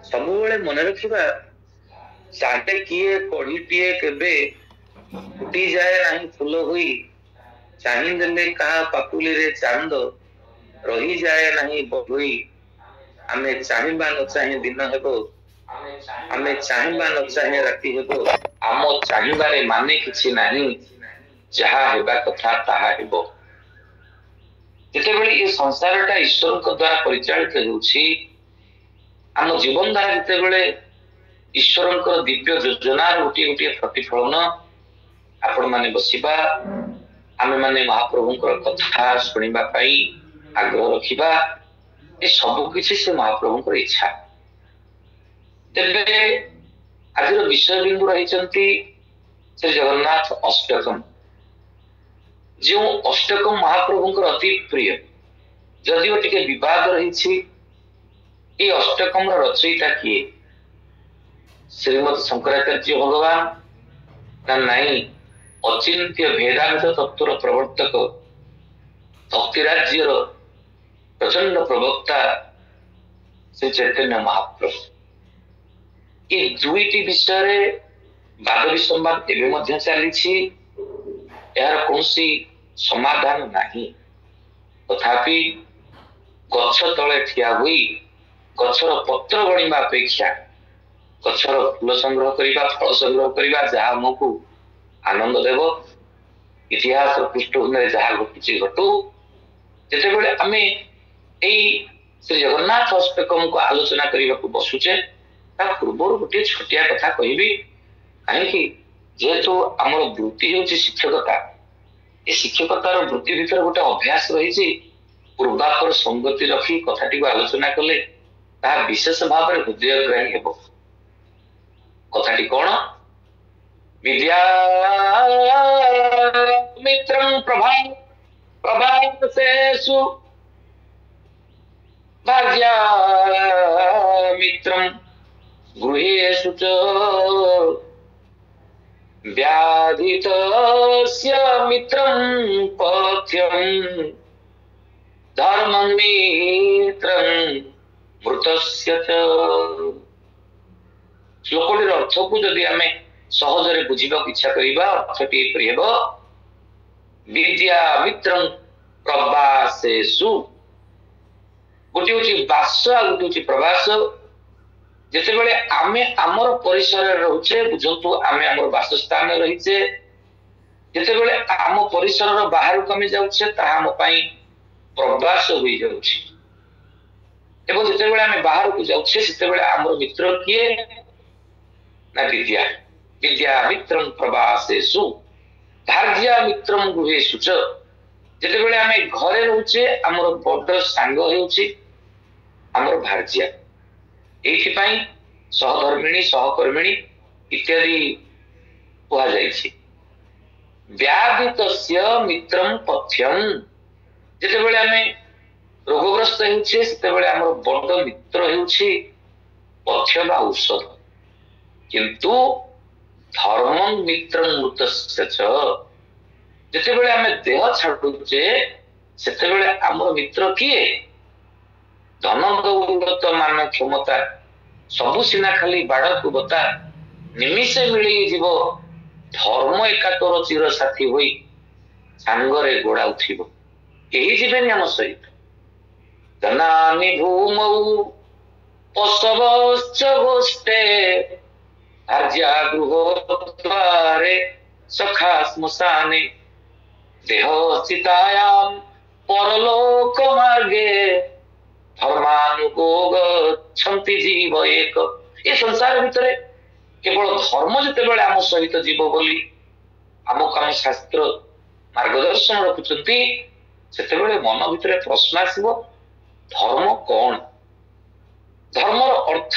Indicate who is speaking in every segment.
Speaker 1: ସବୁବେଳେ ମନେ ରଖିବା, ଚାଟେ କିଏ କଢିଟିଏ କେବେ ଫୁଟି ଯାଏ ନାହିଁ ଫୁଲ ହୋଇ, ଚାହିଁ ଦେଲେ କାହା ପାପୁଲିରେ ଚାନ୍ଦ ରହିଯାଏ ନାହିଁ ବଢୋଇ। ଆମେ ଚାହିଁବା ନ ଚାହିଁ ଦିନ ହେବ, ଆମେ ଚାହିଁବା ନ ଚାହିଁ ରାତି ହେବ, ଆମ ଚାହିଁବାରେ ମାନେ କିଛି ନାହିଁ, ଯାହା ହେବା କଥା ତାହା ହେବ। ଯେତେବେଳେ ଏ ସଂସାରଟା ଈଶ୍ୱରଙ୍କ ଦ୍ୱାରା ପରିଚାଳିତ ହେଉଛି, ଆମ ଜୀବନ ଧାରା ଯେତେବେଳେ ଈଶ୍ୱରଙ୍କର ଦିବ୍ୟ ଯୋଜନାର ଗୋଟିଏ ଗୋଟିଏ ପ୍ରତିଫଳନ, ଆପଣ ମାନେ ବସିବା, ଆମେ ମାନେ ମହାପ୍ରଭୁଙ୍କର କଥା ଶୁଣିବା ପାଇଁ ଆଗ୍ରହ ରଖିବା, ଏ ସବୁ କିଛି ସେ ମହାପ୍ରଭୁଙ୍କର ଇଚ୍ଛା। ତେବେ ଆଜିର ବିଷୟବିନ୍ଦୁ ରହିଛନ୍ତି ଶ୍ରୀ ଜଗନ୍ନାଥ ଅଷ୍ଟକମ୍। ଯେଉଁ ଅଷ୍ଟକମ ମହାପ୍ରଭୁଙ୍କର ଅତି ପ୍ରିୟ, ଯଦିଓ ଟିକେ ବିବାଦ ରହିଛି, এই ଅଷ୍ଟକମର ରଚୟିତା କିଏ? ଶ୍ରୀମତ୍ ଶଙ୍କରାଚାର୍ଯ୍ୟ ଭଗବାନ ନା ନାଇଁ ଅଚିନ୍ତ୍ୟ ଭେଦାନ୍ତ ତତ୍ତ୍ୱର ପ୍ରବର୍ତ୍ତକ, ଭକ୍ତିରାଜ୍ୟର ପ୍ରଚଣ୍ଡ ପ୍ରବକ୍ତା ଶ୍ରୀ ଚୈତନ୍ୟ ମହାପ୍ରଭୁ? ଏ ଦୁଇଟି ବିଷୟରେ ବାଦ ବିସମ୍ବାଦ ଏବେ ମଧ୍ୟ ଚାଲିଛି, ଏହାର କୌଣସି ସମାଧାନ ନାହିଁ। ତଥାପି ଗଛ ତଳେ ଠିଆ ହୋଇ ଗଛର ପତ୍ର ଗଣିବା ଅପେକ୍ଷା ଗଛର ଫୁଲ ସଂଗ୍ରହ କରିବା, ଫଳ ସଂଗ୍ରହ କରିବା, ଯାହା ଆମକୁ ଆନନ୍ଦ ଦେବ, ଇତିହାସର ପୃଷ୍ଠଭୂମିରେ ଯାହା ଘଟୁଛି ଘଟୁ। ଯେତେବେଳେ ଆମେ ଏଇ ଶ୍ରୀ ଜଗନ୍ନାଥ ଅଷ୍ଟକମକୁ ଆଲୋଚନା କରିବାକୁ ବସୁଛେ, ତା ପୂର୍ବରୁ ଗୋଟିଏ ଛୋଟିଆ କଥା କହିବି। କାହିଁକି? ଯେହେତୁ ଆମର ବୃତ୍ତି ହେଉଛି ଶିକ୍ଷକତା, ଏ ଶିକ୍ଷକତାର ବୃତ୍ତି ଭିତରେ ଗୋଟେ ଅଭ୍ୟାସ ରହିଛି, ପୂର୍ବାପର ସଙ୍ଗତି ରଖି କଥାଟିକୁ ଆଲୋଚନା କଲେ ତାହା ବିଶେଷ ଭାବରେ ହୃଦୟଗ୍ରାହୀ ହେବ। କଥାଟି କଣ? ବିଦ୍ୟା ମିତ୍ରଂ ପ୍ରଭାସେଷୁ ଭାର୍ଯ୍ୟା ମିତ୍ରଂ ଗୃହେଷୁ च व्याधितस्य मित्रं पथ्यं धर्मं मित्रं मृतस्य च। ଶ୍ଲୋକଟିର ଅର୍ଥକୁ ଯଦି ଆମେ ସହଜରେ ବୁଝିବାକୁ ଇଚ୍ଛା କରିବା, ଅର୍ଥଟି ଏପରି ହେବ, ବିଦ୍ୟା ମିତ୍ରଂ ପ୍ରବାସେଷୁ। ଗୋଟିଏ ହଉଛି ବାସ, ଆଉ ଗୋଟିଏ ହଉଛି ପ୍ରବାସ। ଯେତେବେଳେ ଆମେ ଆମର ପରିସରରେ ରହୁଛେ, ବୁଝନ୍ତୁ ଆମେ ଆମର ବାସସ୍ଥାନରେ ରହିଛେ, ଯେତେବେଳେ ଆମ ପରିସରର ବାହାରକୁ ଆମେ ଯାଉଛେ, ତାହା ଆମ ପାଇଁ ପ୍ରବାସ ହୋଇଯାଉଛି। ଏବଂ ଯେତେବେଳେ ଆମେ ବାହାରକୁ ଯାଉଛେ, ସେତେବେଳେ ଆମର ମିତ୍ର କିଏ? ନା ବିଦ୍ୟା। ବିଦ୍ୟା ମିତ୍ରଂ ପ୍ରବାସେଷୁ ଭାର୍ଯ୍ୟା ମିତ୍ରଂ ଗୃହେଷୁ च। ଯେତେବେଳେ ଆମେ ଘରେ ରହୁଛେ, ଆମର ବଡ ସାଙ୍ଗ ହେଉଛି ଆମର ଭାର୍ଯ୍ୟା। ଏଇଥିପାଇଁ ସହଧର୍ମିଣୀ, ସହକର୍ମିଣୀ ଇତ୍ୟାଦି କୁହାଯାଇଛି। ବ୍ୟାଧିତସ୍ୟ ମିତ୍ରଂ ପଥ୍ୟଂ। ଯେତେବେଳେ ଆମେ ରୋଗଗ୍ରସ୍ତ ହେଉଛେ, ସେତେବେଳେ ଆମର ବଡ ମିତ୍ର ହେଉଛି ପଥ୍ୟ ବା ଔଷଧ। କିନ୍ତୁ ଧର୍ମ ମିତ୍ରଂ ମୃତସ୍ୟ च। ଯେତେବେଳେ ଆମେ ଦେହ ଛାଡୁଛେ, ସେତେବେଳେ ଆମର ମିତ୍ର କିଏ? ଧନ ଦୌଲତ ମାନ କ୍ଷମତା ସବୁ ସିନା ଖାଲି ବାଡକୁ ବତା, ନିମିଷେ ମିଳିଯିବ, ଧର୍ମ ଏକା ତୋର ଚିର ସାଥୀ ହୋଇ ସାଙ୍ଗରେ ଗୋଡାଉଥିବ। କେହି ଯିବେନି ଆମ ସହିତ। ଧନାନି ଭୂମୌ ପଶବଶ୍ଚ ଗୋଷ୍ଠେ ଭାର୍ଯ୍ୟା ଗୃହ ଦ୍ୱାରେ ସଖା ଶ୍ମଶାନେ ଦେହ ଚିତାୟାମ୍ ପରଲୋକ ମାର୍ଗେ ଧର୍ମାନୁଗୋ ଗଚ୍ଛନ୍ତି ଜୀବ ଏକ। ଏ ସଂସାର ଭିତରେ କେବଳ ଧର୍ମ ଯେତେବେଳେ ଆମ ସହିତ ଯିବ ବୋଲି ଆମକୁ ଆମ ଶାସ୍ତ୍ର ମାର୍ଗଦର୍ଶନ ରଖୁଛନ୍ତି, ସେତେବେଳେ ମନ ଭିତରେ ପ୍ରଶ୍ନ ଆସିବ, ଧର୍ମ କଣ? ଧର୍ମର ଅର୍ଥ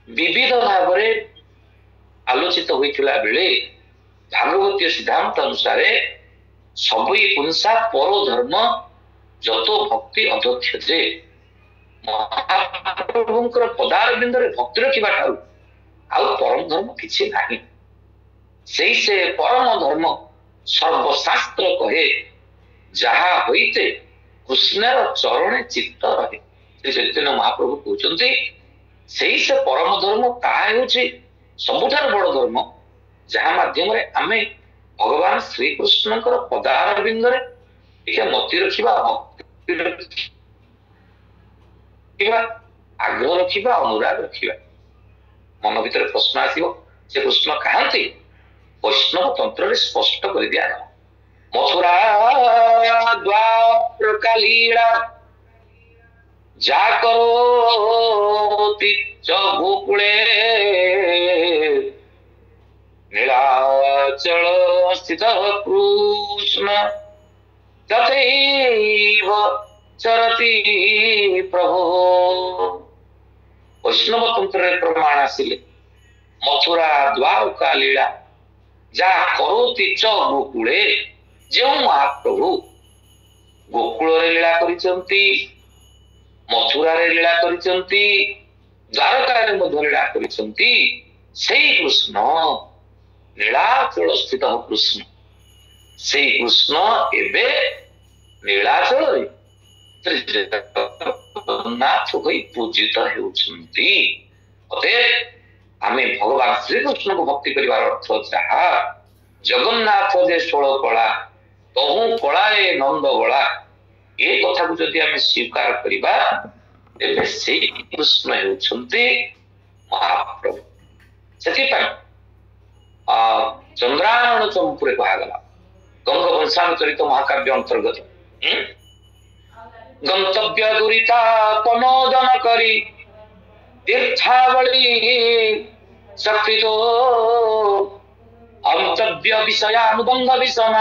Speaker 1: ବିବିଧ ଭାବରେ ଆଲୋଚିତ ହୋଇଥିଲା ବେଳେ ଭାଗବତୀୟ ସିଦ୍ଧାନ୍ତ ଅନୁସାରେ ସବଇ ପୁଂସା ପରୋ ଧର୍ମ ଯତ ଭକ୍ତି ଅଧ୍ୟକ୍ଷ। ଯେ ମହାପ୍ରଭୁଙ୍କର ପଦାରବିନ୍ଦରେ ଭକ୍ତି ରଖିବା ଠାରୁ ଆଉ ପରମ ଧର୍ମ କିଛି ନାହିଁ। ସେଇ ସେ ପରମ ଧର୍ମ ସର୍ବଶାସ୍ତ୍ର କହେ, ଯାହା ହୋଇତେ କୃଷ୍ଣର ଚରଣେ ଚିତ୍ତ ରହେ। ଶ୍ରୀ ଚୈତନ୍ୟ ମହାପ୍ରଭୁ କହୁଛନ୍ତି, ସେଇ ସେ ପରମ ଧର୍ମ ତାହା ହେଉଛି ସବୁଠାରୁ ବଡ ଧର୍ମ, ଯାହା ମାଧ୍ୟମରେ ଆମେ ଭଗବାନ ଶ୍ରୀକୃଷ୍ଣଙ୍କର ପଦାରବିନ୍ଦରେ ଟିକେ ମତି ରଖିବା, ଭକ୍ତି ରଖିବା, ଆଗ୍ରହ ରଖିବା, ଅନୁରାଗ ରଖିବା। ମନ ଭିତରେ ପ୍ରଶ୍ନ ଆସିବ, ସେ କୃଷ୍ଣ କାହାନ୍ତି? ବୈଷ୍ଣବ ତନ୍ତ୍ରରେ ସ୍ପଷ୍ଟ କରି ଦିଆଗଲା। ମଥୁରା ଦ୍ୱାରକା ଲୀଳା ଯା କରୋତି च गोकुले नीलाचल स्थित कृष्ण तथैव चरति प्रभो। वैष्णव तंत्र प्रमाण आसिले मथुरा द्वारका लीला जा करोति च गोकुले, जो महाप्रभु गोकुल लीला करिसंती, मथुरा लीला करिसंती, द्वारका लीला करिसंती, सेई कृष्ण नीलाचल स्थित कृष्ण, सेई कृष्ण एबे नीलाचल जगन्नाथ होई पूजित हेउछंती। अतएव आमे भगवान श्रीकृष्ण को भक्ति करिवार अर्थ जहा जगन्नाथ जे 16 कला तहु कलाए नंद बला, ए कथा को जदि आमे स्वीकार करिबा तेबे सेई कृष्ण हेउछंती महाप्रभु। ସେଥିପାଇଁ ଚନ୍ଦ୍ରାୟଣ ଚମ୍ପୁରେ କୁହାଗଲା ଗଙ୍ଗ ବଂଶାनुचरित महाकाव्य अंतर्गत गंतव्य दुरीता प्रमोदन करी तीर्थावली शक्ति तो अंतव्य विषयानुबंध विषम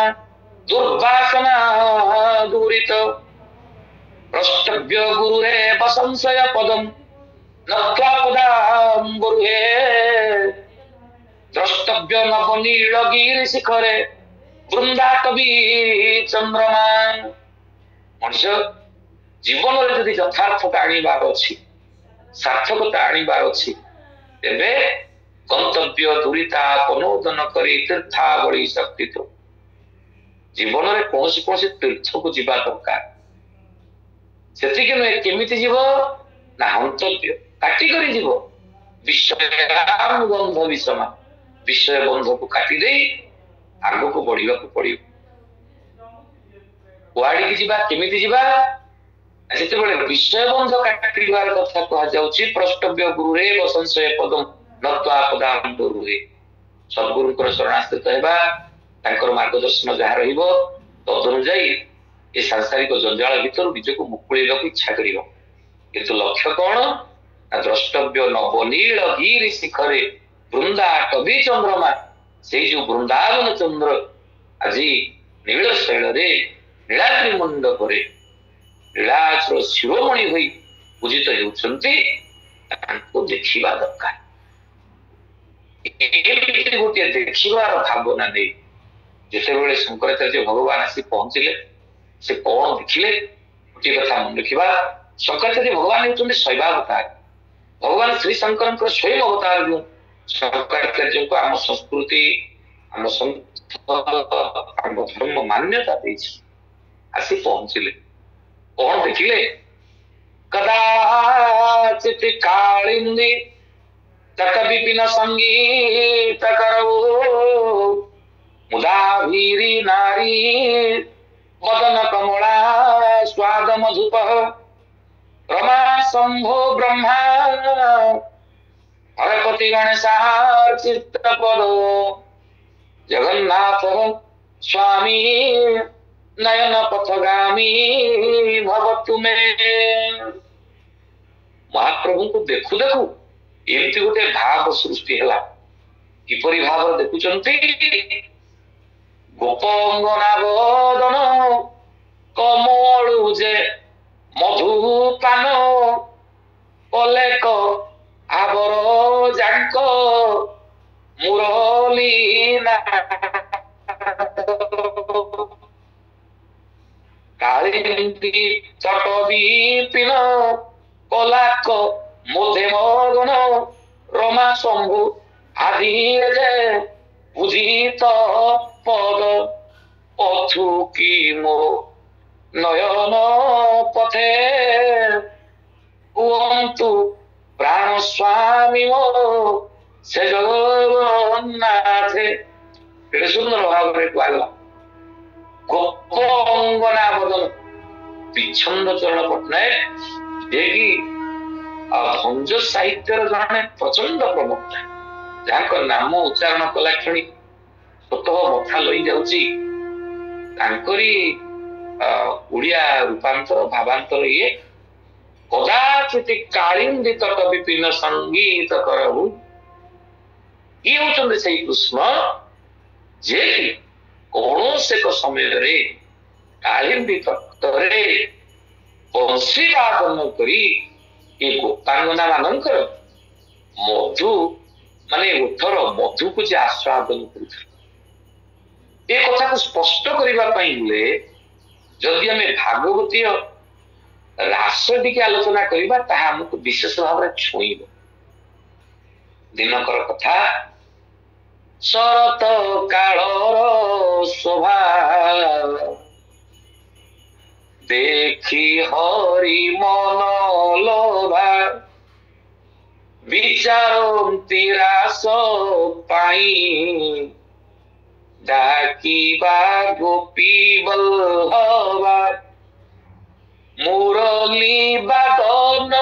Speaker 1: दुर्वासना दूरित प्रष्टव्य गुरुरे वसंशय पदम नत्वा पदाम्बुरुहे द्रष्टव्य नवनीलगिरि शिखरे वृंदाटवी चंद्रमा। मनुष्य जीवन में यदि यथार्थता आनिबार अछि, सार्थकता आनिबार अछि, तेबे गंतव्य दूरिता प्रनोदन करी तीर्थावली शक्ति तो जीवन में कौन तीर्थ को जीवा दरकार। सेतिके नुहे केमिति जीव ना हंतव्य काटी करी जीव विषयानुबंध विषमा, विषय बंध को काटी दे आगो को बढ़िया को पड़ियो। कुआड़ी की जीवा केमिति जीवा सेतेबेले विषय बंध काटिबार कथा कहा जाउची प्रष्टव्य गुरुरे वसंशय पदम नत्वा पदाम्बुरुहे। सद्गुरुଙ୍କର शरणाश्रित हेबा, तांकर मार्गदर्शन जहा रहिबो तदनुଯାୟୀ ए सांसारिक जंजाल भितर निजको मुकुळेबाकू इच्छा करिबो। किंतु लक्ष्य कौन ना द्रष्टव्य नवनील गिरि शिखरे वृंदाटवी चंद्रमा, से जो वृंदावन चंद्र आज नील शैल नीलाद्रि मंडप नीलाचल शिरोमणि होई पूजित हेउछंती, तांको देखिबा दरकार। गोटे देखिबार भावना नहीं जेतेबेले शंकराचार्य भगवान आसी पहुंचिले से कौन देखिले गोटे कथा मन रखिबा। शंकराचार्य भगवान हेउछंती शैवावतार, भगवान श्री शंकर स्वयं अवतार जो शंकराचार्य को आम संस्कृति आम आम धर्म मान्यता देछि। आसी पहुंचिले कौन देखिले कदाचित कालिंदी तक विपिन संगीत करो मुदा भीरी नारी वदन कमला स्वाद मधुप रमा शंभो ब्रह्मा हरपति गणेशार चित्तपद जगन्नाथ स्वामी नयन पथगामी भवतु मे। महाप्रभु को देखु देखु एमती गोटे भाव सृष्टि है। किपरि भाव देखुचंती गोपंगना बदन कमलु जे मधुपान कलेक आबर जांक मुरली कालिंदी चट विपिन कलाक मोधे मगन रमा शंभु आदि जे बुझित पद पथु की मो नयन पथे कुहंतु प्राण स्वामी मो से जगन्नाथ एटे सुंदर भाव में कहला गोप अंगना बदल विच्छंद चरण पट्टनायक जे कि भंज साहित्यर जने प्रचंड प्रवक्ता जहाँ नाम उच्चारण कला क्षणी स्वतः मथा लई जाउची तांकरी उड़िया रूपांतर भावांतर ये कदाचित कालिंदित कवि पिन संगीत करहु ये होचंदे से कृष्ण जे कि कौनसे एक समय रे कालिंदित तरे बंशी वादन करी ये गोपांगना मानकर मधु माने उठर मधु को जे आस्वादन करुथि ए कथा को स्पष्ट करबा पई ले जदि हमें भागवतीय रास टी आलोचना करबा ताहा हमको विशेष भाव में छुईब दिनकर कथा शरत कालर शोभा देखी हरि मन लोभा विचारंती रास पाई डाकिबा गोपी बल्लभा मुरली बादन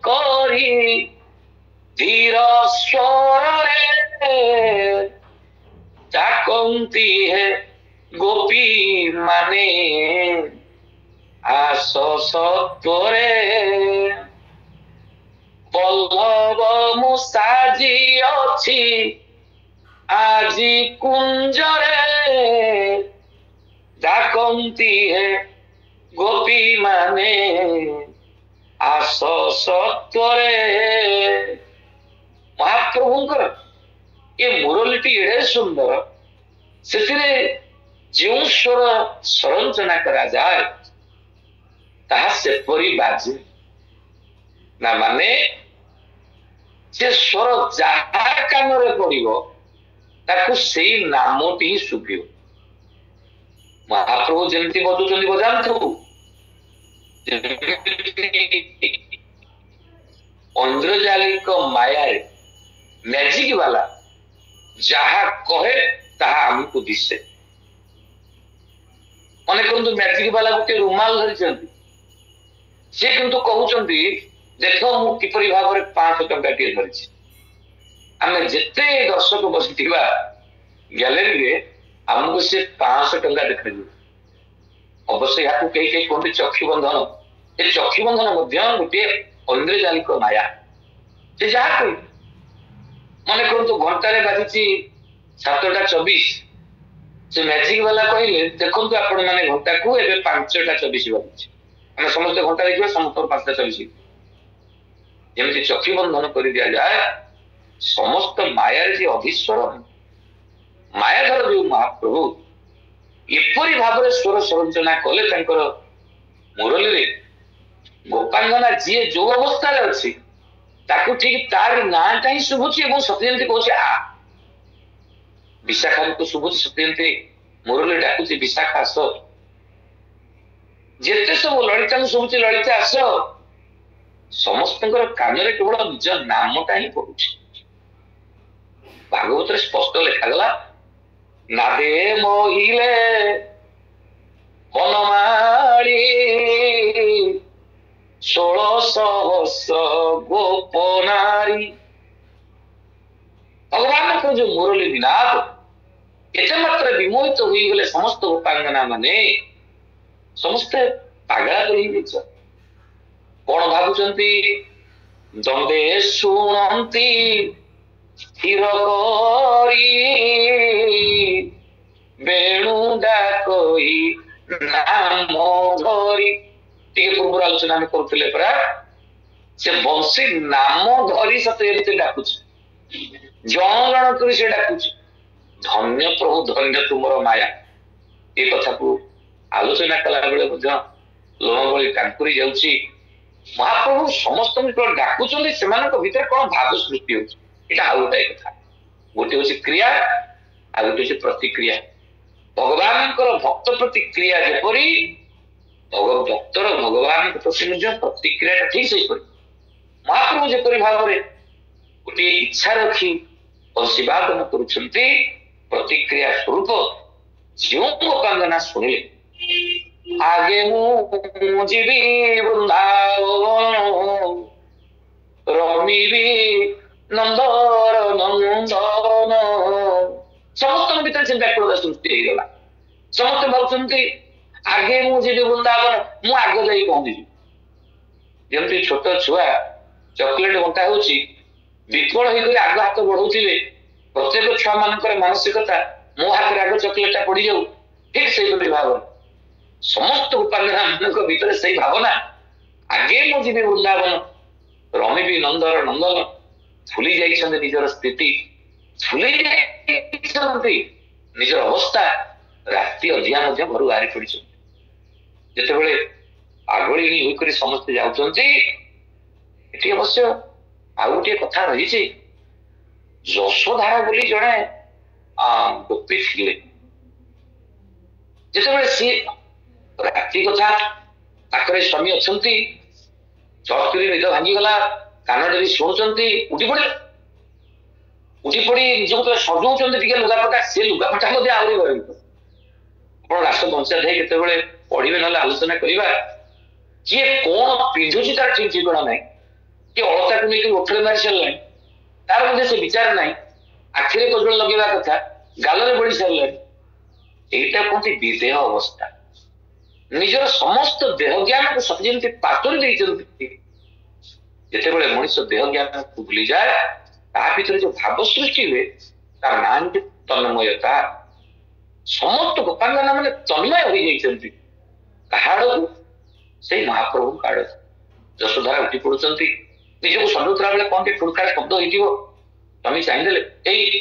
Speaker 1: करी धीर स्वर रे डाकंती है गोपी माने आस सत्वरे बल्लभ मु साजी अछि आजी कुंजरे डाकंती है गोपी माने आस सत्वरे महाप्रभुंकर ये मुरलीटी एड़े सुंदर से जो स्वर संरचना करा जाए ताहा से परी बाजे ना माने जे स्वर जहा कान रे पड़िबो ताकू सेई नामटी सुभियो महाप्रभु जमती बजुचंदी बजांतु इंद्रजालिक माया मैजिक वाला जहा कहे ताहा हमको दिसे अनेक किंतु मैजिक वाला गोटे रुमाल धरिचंती से किंतु कहउचंती देखो मु किपरि भाव में 500 टंका टे धरिछि आमे जेते दर्शक बसिथिबा गैलरी रे हमको से 500 टंका देखाइबो अवश्य याकू कई कई कोन चक्षु बंधन ए चक्षु बंधन मध्य गोटे इंद्रजालिक माया से जहा कोई मन करतु घंटा रे बाजिछि 7:24 से मैजिक वाला कहले देखंतु आपण माने घंटा को एबे 5:24 बाजिछि हम समस्त घंटा देखिबा समस्त 5:24 जेमति चक्षु बंधन कर दिया जाए समस्त माया जे अधीश्वर मायाधर जो महाप्रभु एपरी भाव में स्वर संरचना कले तांकर मुरली रे गोपांगना जी जो अवस्था रे अछि ताकू ठीक तार नाटा ही शुभुची एवं सत्यजंती कहूची आ विशाखा को शुभुची सत्यजंती मुरली डाकुची विशाखा आस जेते सब ललिता शुभुची ललिता आस समस्त कान रे केवल निज नामटा ही पड़ुची भागवत स्पष्ट लिखागला नादे मोहिले वनमाली 1600 गोपनारी भगवान को जो मुरली विलाप एते मात्र विमोहित होई गले समस्त गोपांगना माने समस्त पागला करी दिछ कोन भाबुचंती दंडे सुनंती स्थिर करी बेणु डाकई नाम धरी टिके पूर्व आलोचना में करथिले परा से बंशी नाम धरी सते डाकुछ जण जण करी से डाकुछ धन्य प्रभु धन्य तुमर माया ए कथा को आलोचना कला बेले मध्य लोमबळी कांकुरी जाउची महाप्रभु समस्त को डाकुचंदी सेमानक भीतर कोन भाव सृष्टि होची एटा आ गोटे कथा गोटे होची क्रिया आ गोटे होची प्रतिक्रिया भगवान भक्त प्रतिक्रिया जेपरी भक्तर भगवान प्रति प्रतिक्रिया ठीक से महाप्रभु जेपरी भाव में गोटे इच्छा रखी बंशीवादन करुछंती प्रतिक्रिया स्वरूप जो गोपांगना शुणिले आगे मु जीवी वृंदावन रमिबी नंदर नंदन समस्त भीतर से व्याकुलता सृष्टि होगला समस्त भावुंट आगे मु जीवी वृंदावन मु आगे जाई पहुंची जमती छोट छुआ चॉकलेट बंटा होची विफल होकर आग हाथ बढ़ाऊे प्रत्येक छुआ मान मानसिकता मो हाथ आग चॉकलेटा पड़ जाऊ ठीक से भाव समस्त गोपांगना मान भीतर से भावना आगे मु जीवी वृंदावन रमिबी नंदर नंदन भूली जाइछन्ते निजर स्थिति भूली जाइछन्ते निजर अवस्था राति अधिया घर बाहरी पड़ी जितेबले आगोली होकर समस्ते जाउछन्ते एठी अवश्य आउ गोटे कथा रही यशोधारा बोली जड़े गोपी थिले जितेबले सी राति कथा ताकरे स्वामी अछन्ती चौकरी निद भांगीगला कान शुणुंट उठी पड़ी निजक सजाऊँ लुगापटा सी लुगापटा आहरी आप राष्ट्र पंचायत केतबे पढ़े ना आलोचना करवा किए कौन पिंधुची तार ठीक ठिकाना ना कि अलता को लेकर ओठरे मारी सारे तार से विचार ना आखिरे कजल लगेगा कथा गाल बढ़ी सारे यहीटा कहते विदेह अवस्था निजर समस्त देह ज्ञान को सती पातरी जितेबले मनुष्य देह ज्ञान को भूली जाए भीतर जो भाव सृष्टि हुए तार नाम तन्मयता समस्त गोपांगना मैंने तन्मय हो जाती से महाप्रभु काड़ यशोधारा उठी पड़ुंट निजक सजौला बेले कौन फुड़का शब्द हो तमें चाहिए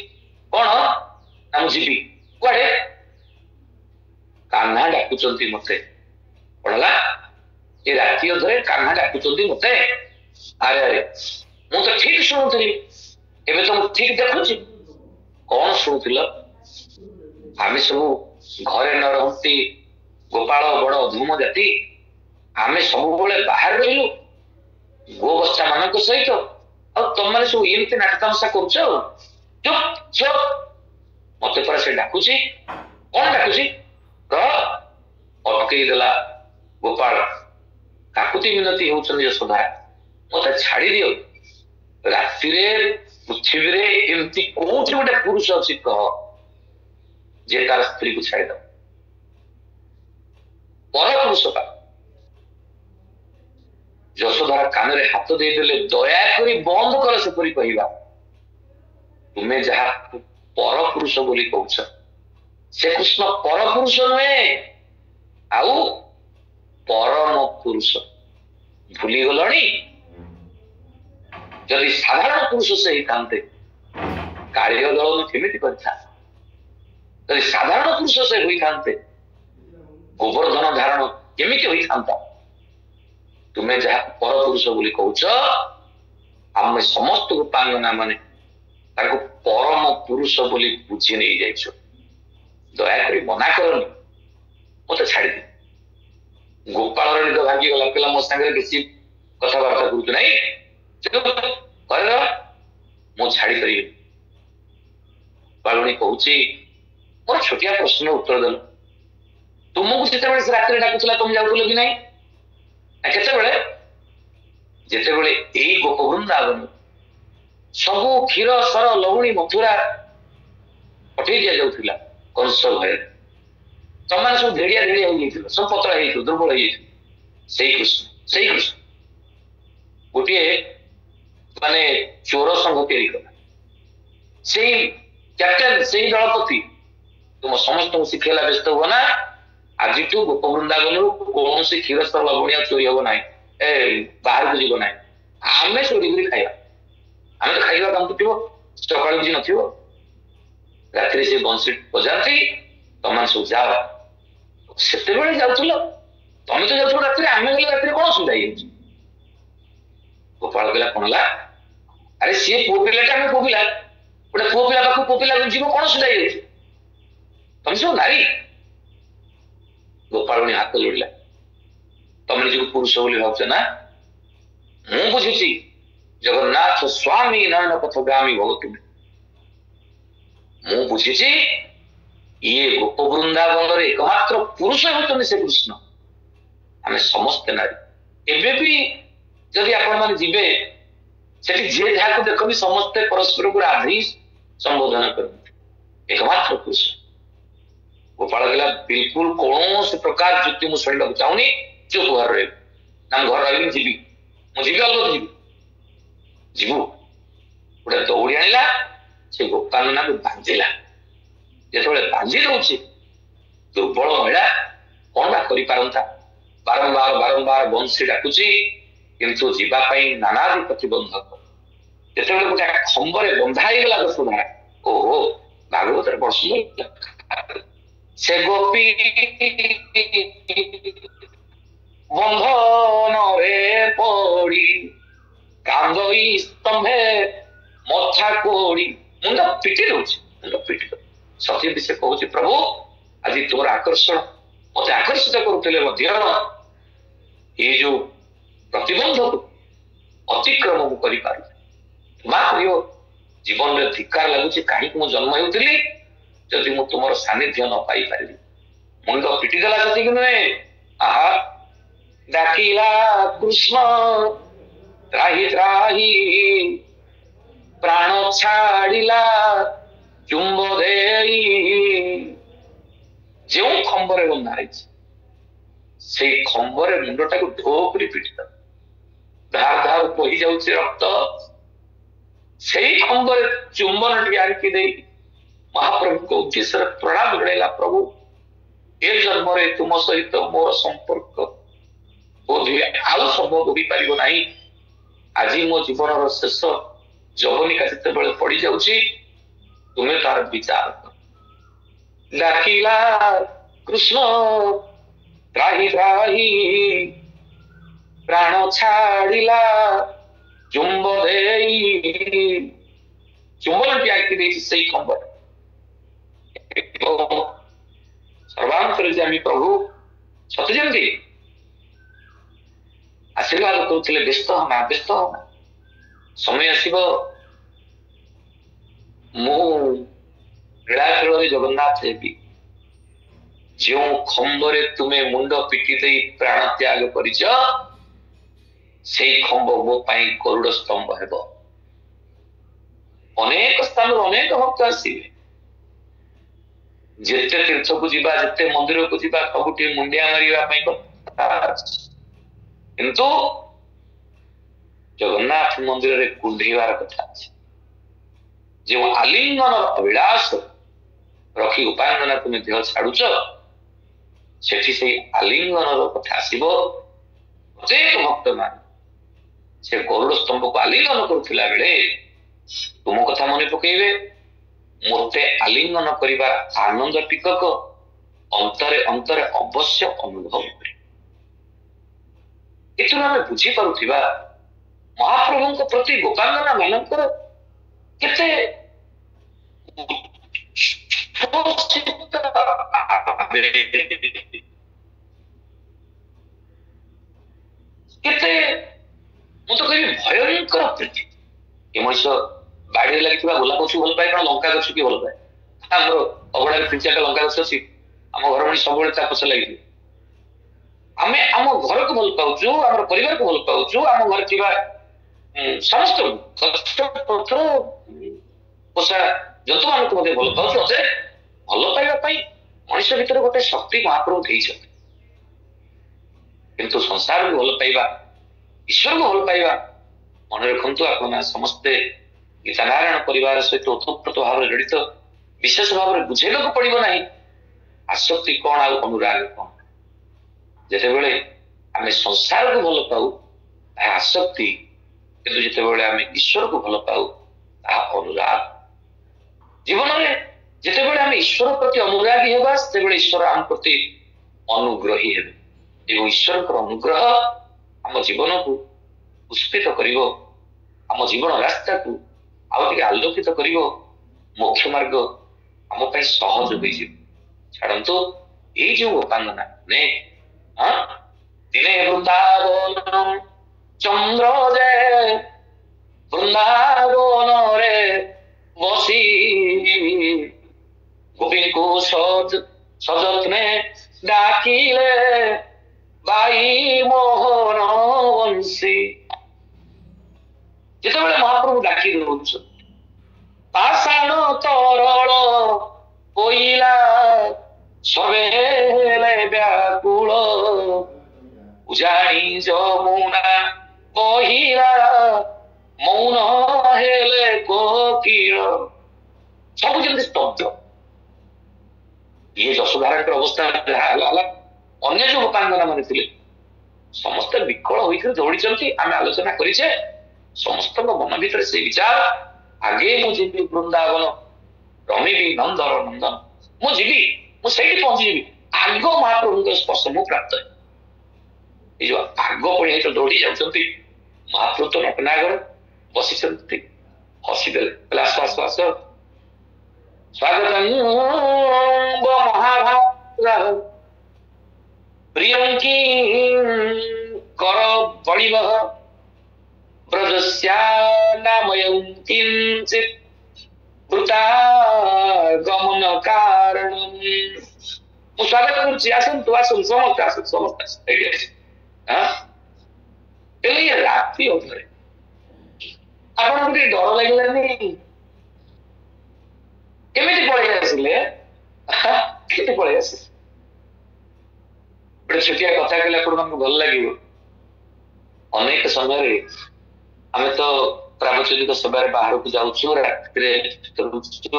Speaker 1: कौन ना मुझी कड़े कान्हा डाकुंट मत पढ़ला ये राति अधरे कान्हा डाकुंट मत अरे अरे मु तो ठीक शुणुली एवं तो ठीक देखुची कौन शुणुल आम सब घरे न रही गोपाल बड़ धूम जाति आम सब बाहर रही गो बच्चा मान सहित तुम मैंने सब एमती नाटक तमसा कर चुप चुप मत पर से डाकुची कौन डाकुची अटकईदेला गोपाल काकुति मिनती होती यशोधा मत छाड़ी दियो राति पृथ्वी रे एमती कोठी गोटे पुरुष अच्छी कह जे तार स्त्री को छाड़ी दब पर पुरुष का यशोधारा कान रे हाथ देदेले दयाकोरी बंद कर सेपरी कहवा तुम्हें जहा पर पुरुष बोली कहछ से कृष्ण पर पुरुष नुहे आउ परम पुरुष भूली गलणी जदि साधारण पुरुष से ही थांते कार्य दलन केमिति करथा जदि साधारण पुरुष से हुई थांते गोवर्धन धारण केमिति हुई थांता तुम्हें जहा पर पुरुष बोली कहछ आम समस्त गोपांगना माने ताको परम पुरुष बोली बुझी नहीं जाइछो दया करी मना करनी मत छाड़ी दे गोपाल निद भांगी गला पिला मो संगे किसी कथबार्ता करूँ ना मु छाड़ी पारि पालुणी कहूँ मोर छोटिया प्रश्न उत्तर देल तुमको जिते रात डाकुला तुम जाऊल कि नहीं केतबे जितेबले यही गोप वृंदावन सबू क्षीर सर लवणी मथुरा पठे दि जाऊला कंस भय तुम सब धेड़िया धेड़िया हो सब पतला हो दुर्बल हो कृष्ण गोटे माने चोर संघ तैयारी से कैप्टेन से दलपति तुम समस्त शिखेला व्यस्त हुआ ना आज गोप वृंदावन कौन से क्षीर स्तर लवणिया चोरी हम ना बाहर को जीव ना आम चोरी कर खाଇବା आम तो खाଇବା काम तो सका बुझी न राति से बंशी बजाती तुम सब जाओ से जाऊल तुम तो जाऊ राति आम गले राति कौन असुविधा गोपाल कहला कौन अरे सी पुओ पिलाटा आम पुओ पिला गोटे पुओ पिला पाख पुओ पिला जीव कौन असुविधा तुम सब नारी गोपाल हाथ जोड़ला तुम निज पुरुष बोली भावच ना मु बुझुची ଜଗନ୍ନାଥ ସ୍ୱାମୀ ନୟନ ପଥଗାମୀ ଭବ ତୁମେ। ମୁଁ ବୁଝିଛି ଇଏ ଗୋପ ବୃନ୍ଦାବନରେ ଏକମାତ୍ର ପୁରୁଷ ହେଉଛନ୍ତି ସେ କୃଷ୍ଣ, ଆମେ ସମସ୍ତେ ନାରୀ। ଏବେ ବି ଯଦି ଆପଣମାନେ ଯିବେ ସେଠି ଯିଏ ଯାହାକୁ ଦେଖନ୍ତି ସମସ୍ତେ ପରସ୍ପରକୁ ରାଧି ସମ୍ବୋଧନ କରନ୍ତି, ଏକମାତ୍ର ପୁରୁଷ। ଗୋପାଳ କହିଲା ବିଲକୁଲ କୌଣସି ପ୍ରକାର ଯୁକ୍ତି ମୁଁ ଶୁଣିବାକୁ ଚାହୁଁନି, ଚୁପ ଘରେ ରହିବି ନା ମୁଁ ଘରେ ରହିବିନି, ଯିବି, ମୁଁ ଯିବି, ଅଲଗା ଯିବି। ଯିବୁ ଗୋଟେ ଦୌଡ଼ି ଆଣିଲା, ସେ ଗୋପାଳନାକୁ ବାନ୍ଧିଲା। ଯେତେବେଳେ ବାନ୍ଧି ଦଉଛି ଦୁର୍ବଳ ମହିଳା କଣ ବା କରିପାରନ୍ତା, ବାରମ୍ବାର ବାରମ୍ବାର ବଂଶୀ ଡାକୁଛି କିନ୍ତୁ ଯିବା ପାଇଁ ନାନାଦି ପ୍ରତିବନ୍ଧକ। ଯେତେବେଳେ ଗୋଟେ ଖମ୍ବରେ ବନ୍ଧା ହେଇଗଲା ଦଶୁଧା, ଓହୋ ଭାଗବତରେ ବର୍ଷ ସେ ଗୋପୀ ବନ୍ଧନରେ ପଡ଼ି କାନ୍ଦଇ ସ୍ତମ୍ଭେ ମଥା କୋଡ଼ି, ମୁଣ୍ଡ ପିଟି ଦଉଛି, ମୁଣ୍ଡ ପିଟି ଦଉଛି। ସତୀ ସେ କହୁଛି ପ୍ରଭୁ ଆଜି ତୁମର ଆକର୍ଷଣ ମତେ ଆକର୍ଷିତ କରୁଥିଲେ ମଧ୍ୟ ଏଇ ଯୋଉ ପ୍ରତିବନ୍ଧକୁ ଅତିକ୍ରମ ମୁଁ କରିପାରୁନି, ମା ପ୍ରିୟ ଜୀବନରେ ଧିକ୍କାର ଲାଗୁଛି କାହିଁକି ମୁଁ ଜନ୍ମ ହେଉଥିଲି ଯଦି ମୁଁ ତୁମର ସାନ୍ନିଧ୍ୟ ନ ପାଇପାରିବି। ମୁଣ୍ଡ ପିଟିଦେଲା ସେତିକି ନୁହେଁ, ଆହା ଡାକିଲା କୃଷ୍ଣ ତ୍ରାହି ତ୍ରାହି ପ୍ରାଣ ଛାଡ଼ିଲା ଚୁମ୍ବ ଦେଇ। ଯେଉଁ ଖମ୍ବରେ ବନ୍ଧା ହେଇଛି ସେଇ ଖମ୍ବରେ ମୁଣ୍ଡଟାକୁ ଢୋ କରି ପିଟିଦେଲା, ଧାର ଧାର ବହି ଯାଉଛି ରକ୍ତ। ସେଇ ଖମ୍ବରେ ଚୁମ୍ବନଟି ଆଣିକି ଦେଇ ମହାପ୍ରଭୁଙ୍କ ଉଦ୍ଦେଶ୍ୟରେ ପ୍ରଣାମ ଜଣାଇଲା, ପ୍ରଭୁ ଏ ଜନ୍ମରେ ତୁମ ସହିତ ମୋର ସମ୍ପର୍କ ବୋଧହୁଏ ଆଉ ସମ୍ଭବ ହୋଇପାରିବ ନାହିଁ। ଆଜି ମୋ ଜୀବନର ଶେଷ ଯବନିକା ଯେତେବେଳେ ପଡିଯାଉଛି ତୁମେ ତାର ବିଚାର କର। ଡାକିଲା କୃଷ୍ଣ ତ୍ରାହି ତ୍ରାହି ପ୍ରାଣ ଛାଡ଼ିଲା ଚୁମ୍ବ ଦେଇ। ଚୁମ୍ବନଟି ଆଙ୍କି ଦେଇଛି ସେଇ ଖମ୍ବରେ। ସର୍ବାନ୍ତରେ ଯେ ଆମେ ପ୍ରଭୁ ସତେ ଯେମିତି ଆଶୀର୍ବାଦ କରୁଥିଲେ, ବ୍ୟସ୍ତ ହନା ବ୍ୟସ୍ତ ହନା, ସମୟ ଆସିବ ମୁଁ କ୍ରୀଡ଼ାଖେଳରେ ଜଗନ୍ନାଥ ହେବି। ଯେଉଁ ଖମ୍ବରେ ତୁମେ ମୁଣ୍ଡ ପିଟି ଦେଇ ପ୍ରାଣ ତ୍ୟାଗ କରିଛ ସେଇ ଖମ୍ବ ମୋ ପାଇଁ ଗରୁଡ଼ ସ୍ତମ୍ଭ ହେବ। ଅନେକ ସ୍ଥାନରୁ ଅନେକ ଭକ୍ତ ଆସିବେ, ଯେତେ ତୀର୍ଥକୁ ଯିବା ଯେତେ ମନ୍ଦିରକୁ ଯିବା ସବୁଠି ମୁଣ୍ଡିଆ ମାରିବା ପାଇଁ କଥା ଅଛି, କିନ୍ତୁ ଜଗନ୍ନାଥ ମନ୍ଦିରରେ କୁଣ୍ଢେଇବାର କଥା ଅଛି। ଯେଉଁ ଆଲିଙ୍ଗନର ଅଭିଳାଷ ରଖି ଉପାୟନ ତୁମେ ଦେହ ଛାଡୁଛ ସେଠି ସେଇ ଆଲିଙ୍ଗନର କଥା ଆସିବ। ପ୍ରତ୍ୟେକ ଭକ୍ତ ମାନେ ସେ ଗରୁଡ଼ ସ୍ତମ୍ଭକୁ ଆଲିଙ୍ଗନ କରୁଥିଲା ବେଳେ ତୁମ କଥା ମନେ ପକେଇବେ, ମୋତେ ଆଲିଙ୍ଗନ କରିବାର ଆନନ୍ଦ ଟିକକ ଅନ୍ତରେ ଅନ୍ତରେ ଅବଶ୍ୟ ଅନୁଭବ କରିବେ। ଏଥିରୁ ଆମେ ବୁଝିପାରୁଥିବା ମହାପ୍ରଭୁଙ୍କ ପ୍ରତି ଗୋପାଙ୍ଗନା ମାନଙ୍କର କେତେ କେତେ ମୁଁ ତ କହିବି ଭୟଙ୍କର ପ୍ରୀତି। ଏ ମଣିଷ ବାଡିରେ ଲାଗିଥିବା ଗୋଲାପ ଗଛକୁ ଭଲ ପାଏ, କଣ ଲଙ୍କା ଗଛ କି ଭଲ ପାଏ? ଆମର ଅଗଣାରେ 3-4ଟା ଲଙ୍କା ଗଛ ଅଛି, ଆମ ଘର ମଣି ସବୁବେଳେ ତା ପଛ ଲାଗିଥିବେ। ଆମେ ଆମ ଘରକୁ ଭଲ ପାଉଛୁ, ଆମର ପରିବାରକୁ ଭଲ ପାଉଛୁ, ଆମ ଘରେ ଥିବା ସମସ୍ତଙ୍କୁ ପୋଷା ଜନ୍ତୁ ମାନଙ୍କୁ ମଧ୍ୟ ଭଲ ପାଉଛୁ। ଅତେ ଭଲ ପାଇବା ପାଇଁ ମଣିଷ ଭିତରେ ଗୋଟେ ଶକ୍ତି ମହାପ୍ରଭୁ ଦେଇଛନ୍ତି। କିନ୍ତୁ ସଂସାରକୁ ଭଲ ପାଇବା, ଈଶ୍ୱରକୁ ଭଲ ପାଇବା, ମନେ ରଖନ୍ତୁ ଆପଣମାନେ ସମସ୍ତେ ଗୀତାନାରାୟଣ ପରିବାର ସହିତ ଓତପ୍ରୋତ ଭାବରେ ଜଡ଼ିତ, ବିଶେଷ ଭାବରେ ବୁଝେଇବାକୁ ପଡିବ ନାହିଁ ଆସକ୍ତି କଣ ଆଉ ଅନୁରାଗ କଣ। ଯେତେବେଳେ ଆମେ ସଂସାରକୁ ଭଲ ପାଉ ତାହା ଆସକ୍ତି, କିନ୍ତୁ ଯେତେବେଳେ ଆମେ ଈଶ୍ୱରକୁ ଭଲ ପାଉ ତାହା ଅନୁରାଗ। ଜୀବନରେ ଯେତେବେଳେ ଆମେ ଈଶ୍ୱର ପ୍ରତି ଅନୁରାଗୀ ହେବା ସେତେବେଳେ ଈଶ୍ୱର ଆମ ପ୍ରତି ଅନୁଗ୍ରହୀ ହେବେ ଏବଂ ଈଶ୍ୱରଙ୍କର ଅନୁଗ୍ରହ ଆମ ଜୀବନକୁ ପୁଷ୍ପିତ କରିବ, ଆମ ଜୀବନ ରାସ୍ତାକୁ ଆଉ ଟିକେ ଆଲୋକିତ କରିବ, ମୋକ୍ଷ ମାର୍ଗ ଆମ ପାଇଁ ସହଜ ହୋଇଯିବ। ଛାଡ଼ନ୍ତୁ ଏଇ ଯୋଉ ଉପାଙ୍ଗନା ଦିନେ ବୃନ୍ଦାବନ ଚନ୍ଦ୍ର ଯେ ବୃନ୍ଦାବନ ରେ ବସି ଗୋପୀଙ୍କୁ ସଯତ୍ନେ ଡାକିଲେ ବାଇ ମୋହନ ବଂଶୀ। ଯେତେବେଳେ ମହାପ୍ରଭୁ ଡାକି ଦଉଛନ୍ତି ପାଷାଣ ତରଳ କୋଇଲା ସବେ ହେଲେ ବ୍ୟାକୁଳ ଉଜାଣି ଯମୁନା ବହିଲା ମୌନ ହେଲେ କୋକିଳ। ସବୁ ଯେମିତି ସ୍ତବ୍ଧ। ଇଏ ଯଶୋଧାରାଙ୍କର ଅବସ୍ଥା ଯାହା ହେଲା, ଅନ୍ୟ ଯୋଉ ଗୋପାଙ୍ଗନା ମାନେ ଥିଲେ ସମସ୍ତେ ବିକଳ ହୋଇକରି ଦୌଡ଼ିଛନ୍ତି। ଆମେ ଆଲୋଚନା କରିଛେ, ସମସ୍ତଙ୍କ ମନ ଭିତରେ ସେ ବିଚାର, ଆଗେ ମୁଁ ଯିବି ବୃନ୍ଦାବନ ରମିବି ନନ୍ଦର ନନ୍ଦନ, ମୁଁ ଯିବି, ମୁଁ ସେଇଠି ପହଞ୍ଚିଯିବି, ଆଗ ମହାପ୍ରଭୁଙ୍କ ସ୍ପର୍ଶ ମୁଁ ପ୍ରାପ୍ତ ହେବି। ଏଇ ଯୋଉ ଆଗ ପଢି ଦୌଡ଼ି ଯାଉଛନ୍ତି, ମହାପ୍ରଭୁ ତ ନଟନାଗର ବସିଛନ୍ତି, ହସିଦେଲେ, କହିଲେ ଆସ ଆସ ଆସ, ସ୍ୱାଗତ ମହାଭାଗ ପ୍ରିୟଙ୍କି କର ବଳିବ ବ୍ରଜସ୍ୟାନାମୟଂ କିଞ୍ଚିତ୍ ବୃତା ଗମନ କାରଣ। ମୁଁ ସ୍ୱାଗତ କରୁଛି, ଆସନ୍ତୁ ଆସନ୍ତୁ, ସମସ୍ତେ ଆସନ୍ତୁ, ସମସ୍ତେ ଆସନ୍ତୁ, ଏଇଠି ଆସ। ରାତି ଅଧରେ ଆପଣଙ୍କୁ ଟିକେ ଡର ଲାଗିଲାନି? କେମିତି ପଳେଇ ଆସିଲେ? କେମିତି ପଳେଇ ଆସିଲେ? ଗୋଟେ ଛୋଟିଆ କଥା କହିଲେ ଆପଣଙ୍କୁ ଭଲ ଲାଗିବ। ଅନେକ ସମୟରେ ଆମେ ତ ପ୍ରାବଚନିକ ସେବାରେ ବାହାରକୁ ଯାଉଛୁ, ରାତିରେ ଫେରୁଛୁ,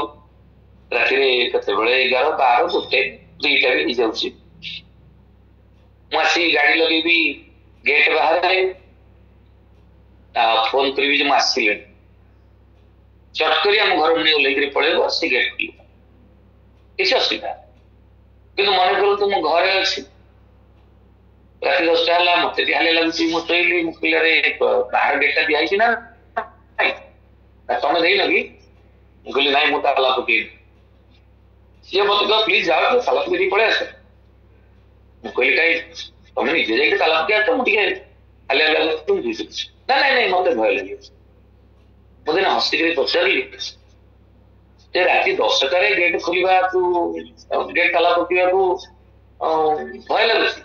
Speaker 1: ରାତିରେ କେତେବେଳେ 11, 12, 1, 2ଟା ବି ହେଇଯାଉଛି। ମୁଁ ଆସି ଗାଡି ଲଗେଇବି ଗେଟ୍ ବାହାରେ, ଫୋନ କରିବି ଯେ ମୁଁ ଆସିଲେଣି, ଚଟ କରି ଆମ ଘର ମୁଣ୍ଡେ ଓହ୍ଲେଇକରି ପଳେଇବ, ସେ ଗେଟ୍ ଖୋଲିବ, କିଛି ଅସୁବିଧା। କିନ୍ତୁ ମନେ କରନ୍ତୁ ମୁଁ ଘରେ ଅଛି, ରାତି 10ଟା ହେଲା, ମତେ ଦିହାଲେ ଲାଗୁଛି, ମୁଁ ଶୋଇଲି, ମୁଁ କହିଲି ବାହାର ଗେଟ୍ଟା ଦିଆହେଇଛି ନା ତମେ ଦେଇନ କି? ମୁଁ କହିଲି ନାଇଁ, ମୁଁ ତାଲା ପକେଇନି। ସିଏ ମତେ କହିବ ପ୍ଲିଜ ଯାଅ, ତାଲା ପକେଇ ଦେଇ ପଳେଇ ଆସ। ମୁଁ କହିଲି କାଇଁ, ତମେ ନିଜେ ଯାଇକି ତାଲା ପକେଇ ଆସ, ମୁଁ ଟିକେ ହାଲିଆ ଲାଗୁଛି। ନା ନାଇଁ ନାଇଁ, ମତେ ଭୟ ଲାଗିବ। ମୁଁ ଦିନ ହସିକିରି ପଚାରିଲି ଯେ ରାତି 10ଟାରେ ଗେଟ୍ ଖୋଲିବାକୁ, ଗେଟ୍ ତାଲା ପକେଇବାକୁ ଭୟ ଲାଗୁଛି,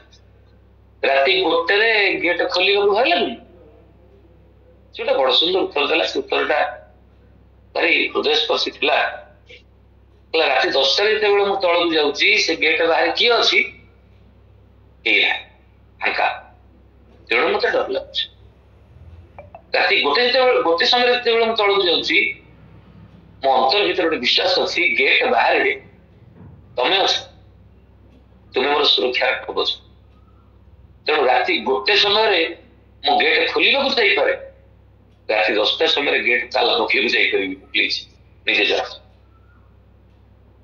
Speaker 1: ରାତି 1ରେ ଗେଟ୍ ଖୋଲିବାକୁ ଭୟ ଲାଗୁନି? ସେ ଗୋଟେ ବଡ ସୁନ୍ଦର ଉତ୍ତର ଦେଲା। ସେ ଉତ୍ତରଟା ଭାରି ହୃଦୟସ୍ପର୍ଶୀ ଥିଲା। ରାତି 10ଟାରେ ଯେତେବେଳେ ମୁଁ ତଳକୁ ଯାଉଛି, ସେ ଗେଟ୍ ବାହାରେ କିଏ ଅଛି? ଏଇଆ ଫାଙ୍କା। ତେଣୁ ମତେ ଡର ଲାଗୁଛି। ରାତି 1 ସମୟରେ ଯେତେବେଳେ ମୁଁ ତଳକୁ ଯାଉଛି, ମୋ ଅନ୍ତର ଭିତରେ ଗୋଟେ ବିଶ୍ୱାସ ଅଛି, ଗେଟ୍ ବାହାରେ ତମେ ଅଛ, ତୁମେ ମୋର ସୁରକ୍ଷା କବଚ। ତେଣୁ ରାତି 1 ସମୟରେ ମୁଁ ଗେଟ୍ ଖୋଲିବାକୁ ଯାଇପାରେ, ରାତି 10ଟା ସମୟରେ ଗେଟ୍ ତାଲା ପକେଇବାକୁ ଯାଇପାରିବି। ପ୍ଲିଜ ନିଜେ ଯାଅ।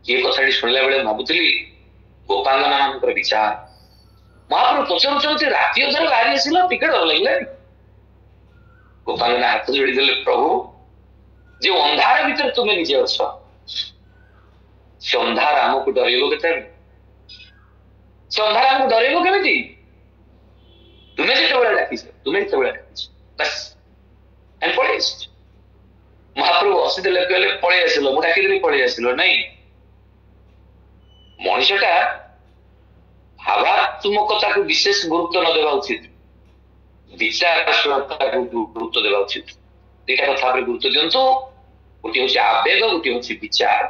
Speaker 1: ଏ କଥାଟି ଶୁଣିଲା ବେଳେ ଭାବୁଥିଲି ଗୋପାଙ୍ଗନା ମାନଙ୍କର ବିଚାର। ମହାପ୍ରଭୁ ପଚାରୁଛନ୍ତି ରାତି ଅଧରେ ବାହାରି ଆସିଲ, ଟିକେ ଡର ଲାଗିଲାନି? ଗୋପାଙ୍ଗନା ହାତ ଯୋଡି ଦେଲେ, ପ୍ରଭୁ ଯେ ଅନ୍ଧାର ଭିତରେ ତୁମେ ନିଜେ ଅଛ, ସେ ଅନ୍ଧାର ଆମକୁ ଡରେଇବ କେତେବେଳେ? ସେ ଅନ୍ଧାର ଆମକୁ ଡରେଇବ କେମିତି? ତୁମେ ଯେତେବେଳେ ଡାକିଛ, ବାସ୍ ଆମେ ପଳେଇ ଆସିଛୁ। ମହାପ୍ରଭୁ ହସିଦେଲେ, କହିଲେ ପଳେଇ ଆସିଲ, ମୁଁ ଡାକିଦେଲି ପଳେଇ ଆସିଲ? ନାଇଁ, ମଣିଷଟା ଭାବାତ୍ମକତାକୁ ବିଶେଷ ଗୁରୁତ୍ୱ ନ ଦେବା ଉଚିତ, ବିଚାରଶୀଳତାକୁ ଗୁରୁତ୍ୱ ଦେବା ଉଚିତ। ଦିଟା କଥା ଉପରେ ଗୁରୁତ୍ୱ ଦିଅନ୍ତୁ। ଗୋଟିଏ ହଉଛି ଆବେଗ, ଗୋଟିଏ ହଉଛି ବିଚାର।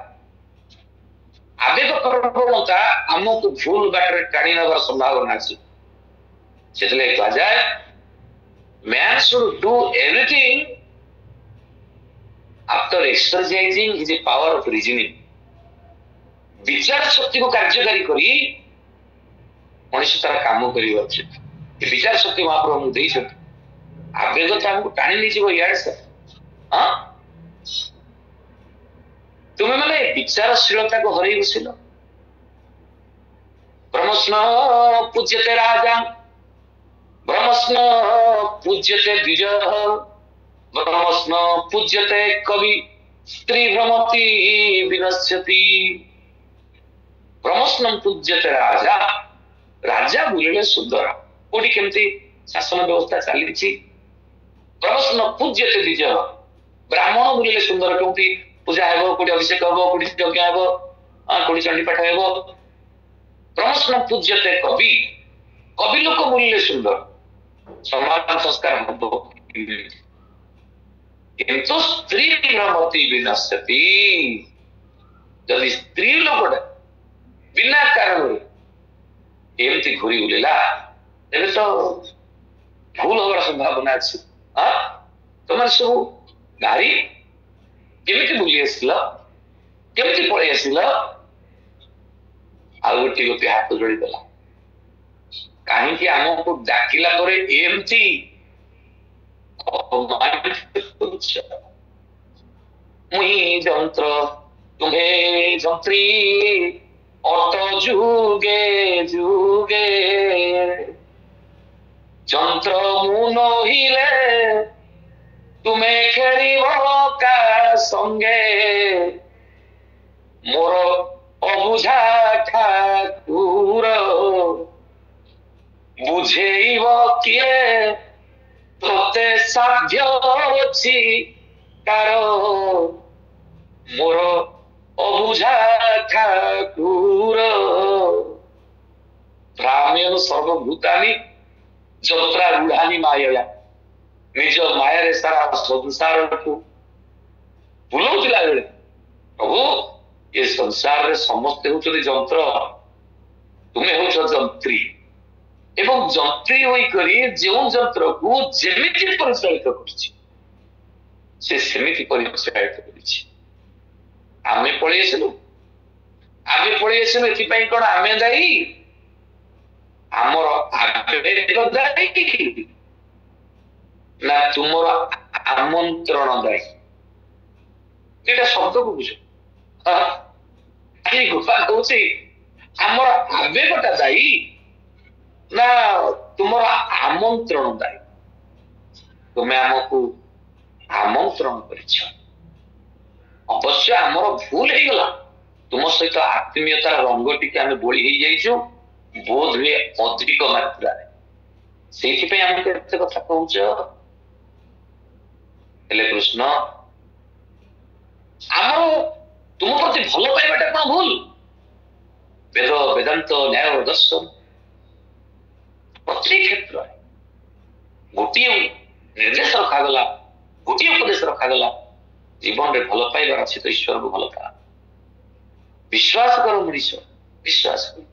Speaker 1: ଆବେଗ ପ୍ରବଣତା ଆମକୁ ଭୁଲ ବାଟରେ ଟାଣି ନେବାର ସମ୍ଭାବନା ଅଛି। ସେଥିଲାଗି କୁହାଯାଏ man should do everything after exercising his power of reasoning। ବିଚାର ଶକ୍ତିକୁ କାର୍ଯ୍ୟକାରୀ କରି ମଣିଷ ତାର କାମ କରିବା ଉଚିତ। ବିଚାର ଶକ୍ତି ମହାପ୍ରଭୁ ଆମକୁ ଦେଇଛନ୍ତି। ଆବେଗ ତ ଆମକୁ ଟାଣି ନେଇଯିବ ଇଆଡେ ସାର୍। ତୁମେ ମାନେ ବିଚାରଶୀଳତାକୁ ହରେଇ ବସିଲ। ବ୍ରହ୍ମସ୍ନ ପୂଜ୍ୟତେ ରାଜା, ବ୍ରହ୍ମସ୍ନ ପୂଜ୍ୟତେ ଦ୍ୱିଜ, ବ୍ରହ୍ମସ୍ନ ପୂଜ୍ୟତେ କବି, ସ୍ତ୍ରୀ ଭ୍ରମତି ବିନଶ୍ୟତି। ବ୍ରହ୍ମସ୍ନ ପୂଜ୍ୟତେ ରାଜା, ରାଜା ବୁଲିଲେ ସୁନ୍ଦର, କୋଉଠି କେମିତି ଶାସନ ବ୍ୟବସ୍ଥା ଚାଲିଛି। ବ୍ରହ୍ମସ୍ନ ପୂଜ୍ୟତେ ଦ୍ୱିଜ, ବ୍ରାହ୍ମଣ ବୁଲିଲେ ସୁନ୍ଦର, କୋଉଠି ପୂଜା ହେବ, କୋଉଠି ଅଭିଷେକ ହେବ, କୋଉଠି ଯଜ୍ଞ ହେବ, କୋଉଠି ଚଣ୍ଡୀ ପାଠ ହେବ। ପ୍ରମୋଷଣ ପୂଜ୍ୟତେ କବି, କବି ଲୋକ ବୁଲିଲେ ସୁନ୍ଦର, ସମାଜ ସଂସ୍କାର ହବ। କିନ୍ତୁ ସ୍ତ୍ରୀ ଭ୍ରମତି ବିନଶ୍ୟତି, ଯଦି ସ୍ତ୍ରୀ ଲୋକଟା ବିନା କାରଣରେ ଏମିତି ଘୁରି ବୁଲିଲା ତେବେ ତ ଭୁଲ ହବାର ସମ୍ଭାବନା ଅଛି। ତମେ ସବୁ ନାରୀ କେମିତି ବୁଲି ଆସିଲ, କେମିତି ପଳେଇ ଆସିଲ? ଆଉ ଗୋଟି ଗୋଟି ହାତ ଯୋଡ଼ିଦେଲା, କାହିଁକି ଆମକୁ ଡାକିଲା ପରେ ଏମିତି ମୁହିଁ ଯନ୍ତ୍ର ତୁମ୍ଭେ ଯନ୍ତ୍ରୀ, ଅଟ ଯୁগে ଯୁগে, ଯନ୍ତ୍ର ମୁଁ ନহিলে ତୁମେ ଖେଳିବ କା ସଙ୍ଗେ, ମୋର ଅବୁଝା ଠାକୁର ବୁଝେଇବ କିଏ, ତୋତେ ସାଧ୍ୟ ଅଛି କାର, ମୋର ଅବୁଝା ଠାକୁର। ଭ୍ରାମ୍ୟନ ସର୍ବଭୂତାନି ଯତ୍ରା ରୂଢାନି ମାୟା, ନିଜ ମାୟାରେ ସାରା ସଂସାରକୁ ବୁଲଉଥିଲା ବେଳେ ପ୍ରଭୁ ଏ ସଂସାରରେ ସମସ୍ତେ ହଉଛନ୍ତି ଯନ୍ତ୍ର, ତୁମେ ହଉଛ ଯନ୍ତ୍ରୀ। ଏବଂ ଯନ୍ତ୍ରୀ ହୋଇକରି ଯେଉଁ ଯନ୍ତ୍ରକୁ ଯେମିତି ପରିଚାଳିତ କରୁଛି ସେ ସେମିତି ପରିଚାଳିତ କରିଛି। ଆମେ ପଳେଇ ଆସିଲୁ, ଏଥିପାଇଁ କଣ ଆମେ ଦାୟୀ? ଆମର ଆବେଗ ଦାୟୀ ନା ତୁମର ଆମନ୍ତ୍ରଣ ଦାୟୀ? ଏଇଟା ଶବ୍ଦକୁ ବୁଝ। ଗୋପାଳ କହୁଛି ଆମର ଆବେଗଟା ଦାୟୀ ନା ତୁମର ଆମନ୍ତ୍ରଣ ଦାୟୀ? ତୁମେ ଆମକୁ ଆମନ୍ତ୍ରଣ କରିଛ, ଅବଶ୍ୟ ଆମର ଭୁଲ ହେଇଗଲା, ତୁମ ସହିତ ଆତ୍ମୀୟତାର ରଙ୍ଗ ଟିକେ ଆମେ ବୋଳି ହେଇଯାଇଛୁ, ବୋଧ ହୁଏ ଅଧିକ ମାତ୍ରାରେ, ସେଇଥିପାଇଁ ଆମେ କେତେ କଥା କହୁଛ। ହେଲେ କୃଷ୍ଣ ଆମର ତୁମ ପ୍ରତି ଭଲ ପାଇବାଟା କଣ ଭୁଲ? ବେଦ ବେଦାନ୍ତ ନ୍ୟାୟ ଦର୍ଶନ ପ୍ରତି କ୍ଷେତ୍ରରେ ଗୋଟିଏ ନିର୍ଦ୍ଦେଶ ରଖାଗଲା, ଗୋଟିଏ ଉପଦେଶ ରଖାଗଲା, ଜୀବନରେ ଭଲ ପାଇବାର ଅଛି ତ ଈଶ୍ୱରକୁ ଭଲ ପାଅ, ବିଶ୍ୱାସ କର ମଣିଷ, ବିଶ୍ୱାସ କର।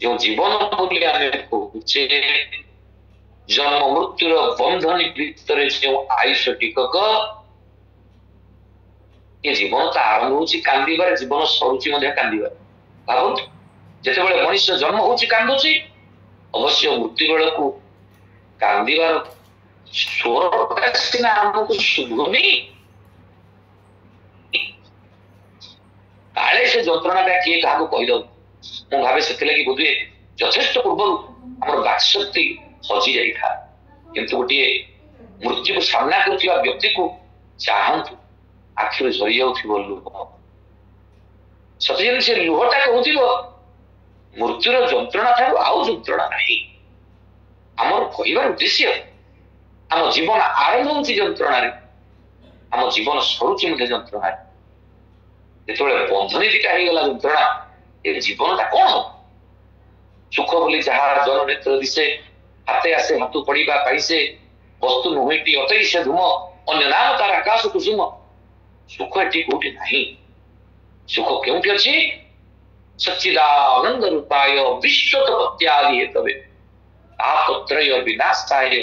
Speaker 1: ଯେଉଁ ଜୀବନ ବୋଲି ଆମେ କହୁଛେ, ଜନ୍ମ ମୃତ୍ୟୁର ବନ୍ଧନୀ ଭିତରେ ଯେଉଁ ଆୟୁଷ ଟିକକ, ଏ ଜୀବନ ତ ଆରମ୍ଭ ହଉଛି କାନ୍ଦିବାରେ, ଜୀବନ ସରୁଛି ମଧ୍ୟ କାନ୍ଦିବାରେ। ଭାବନ୍ତୁ, ଯେତେବେଳେ ମଣିଷ ଜନ୍ମ ହଉଛି କାନ୍ଦୁଛି, ଅବଶ୍ୟ ମୃତ୍ୟୁ ବେଳକୁ କାନ୍ଦିବାର ସ୍ୱରଟା ସିନା ଆମକୁ ଶୁଭୁନି, କାଳେ ସେ ଯନ୍ତ୍ରଣାଟା କିଏ କାହାକୁ କହିଦବ। ମୁଁ ଭାବେ ସେଥିଲାଗି ବୋଧହୁଏ ଯଥେଷ୍ଟ ପୂର୍ବରୁ ଆମର ବାକ୍ଶକ୍ତି ହଜି ଯାଇଥାଏ। କିନ୍ତୁ ଗୋଟିଏ ମୃତ୍ୟୁକୁ ସାମ୍ନା କରୁଥିବା ବ୍ୟକ୍ତିକୁ ଚାହାନ୍ତୁ, ଆଖିରୁ ଝରି ଯାଉଥିବ ଲୁହ, ସତେ ଯେମିତି ସେ ଲୁହଟା କହୁଥିବ ମୃତ୍ୟୁର ଯନ୍ତ୍ରଣା ଠାରୁ ଆଉ ଯନ୍ତ୍ରଣା ନାହିଁ। ଆମର କହିବାର ଉଦ୍ଦେଶ୍ୟ, ଆମ ଜୀବନ ଆରମ୍ଭ ହଉଛି ଯନ୍ତ୍ରଣାରେ, ଆମ ଜୀବନ ସରୁଛି ମଧ୍ୟ ଯନ୍ତ୍ରଣାରେ। ଯେତେବେଳେ ବନ୍ଧନୀ ଦିଟା ହେଇଗଲା ଯନ୍ତ୍ରଣା, ଏ ଜୀବନଟା କଣ ହବ? ସୁଖ ବୋଲି ଯାହା ଜନ ନେତ୍ର ଦିଶେ, ହାତେ ଆସେ ହାତୁ ପଡିବା ପାଇସେ, ବସ୍ତୁ ନୁହେଁଟି ଅଟଇ ସେ ଧୂମ, ଅନ୍ୟ ନାମ ତାର ଆକାଶ କୁସୁମ। ସୁଖ ଏଠି କୋଉଠି ନାହିଁ। ସୁଖ କେଉଁଠି ଅଛି? ସଚ୍ଚିଦାନନ୍ଦ ରୂପାୟ ବିଶ୍ୱତପତ୍ୟାଦି ହେତବେ ତାପତ୍ରୟ ବିନାଶାୟ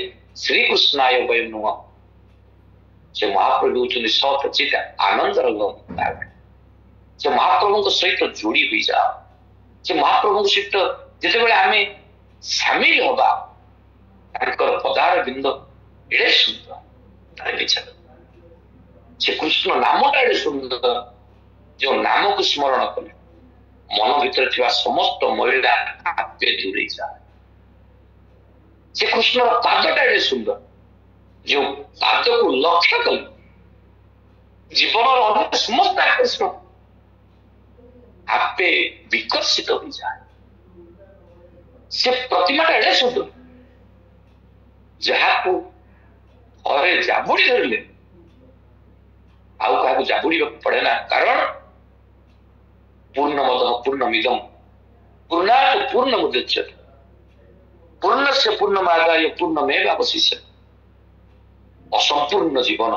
Speaker 1: ଶ୍ରୀକୃଷ୍ଣାୟ ବୟଂ ନମଃ। ସେ ମହାପ୍ରଭୁ ହଉଛନ୍ତି ସଚିତ ଆନନ୍ଦର ଭକ୍ତ। ସେ ମହାପ୍ରଭୁଙ୍କ ସହିତ ଯୋଡି ହୋଇଯାଅ। ସେ ମହାପ୍ରଭୁଙ୍କ ସହିତ ଯେତେବେଳେ ଆମେ ସାମିଲ ହବା, ତାଙ୍କର ପଦାର ବିନ୍ଦ ଏଡେ ସୁନ୍ଦର, ତାର ବିଚାର ସେ କୃଷ୍ଣ ନାମଟା ଏଡେ ସୁନ୍ଦର, ଯେଉଁ ନାମକୁ ସ୍ମରଣ କଲେ ମନ ଭିତରେ ଥିବା ସମସ୍ତ ମଇଳା ଆପେ ଦୂରେଇ ଯାଏ। ସେ କୃଷ୍ଣର ପାଦଟା ଏଡେ ସୁନ୍ଦର, ଯେଉଁ ପାଦକୁ ଲକ୍ଷ୍ୟ କଲେ ଜୀବନର ଅନେକ ସମସ୍ତ ଆକର୍ଷଣ ଆପେ ବିକଶିତ ହୋଇଯାଏ। ସେ ପ୍ରତିମାଟା ଏଡେ ସୁନ୍ଦର, ଯାହାକୁ ଥରେ ଜାବୁଡି ଧରିଲେ ତାକୁ ଜାବୁଡ଼ିବାକୁ ପଡେ ନା, କାରଣ ପୂର୍ଣ୍ଣମଦଃ ପୂର୍ଣ୍ଣମିଦଂ ପୂର୍ଣ୍ଣାତ୍ ପୂର୍ଣ୍ଣମୁଦଚ୍ୟତେ ପୂର୍ଣ୍ଣସ୍ୟ ପୂର୍ଣ୍ଣମାଦାୟ ପୂର୍ଣ୍ଣମେବାବଶିଷ୍ୟତେ। ଅସମ୍ପୂର୍ଣ୍ଣ ଜୀବନ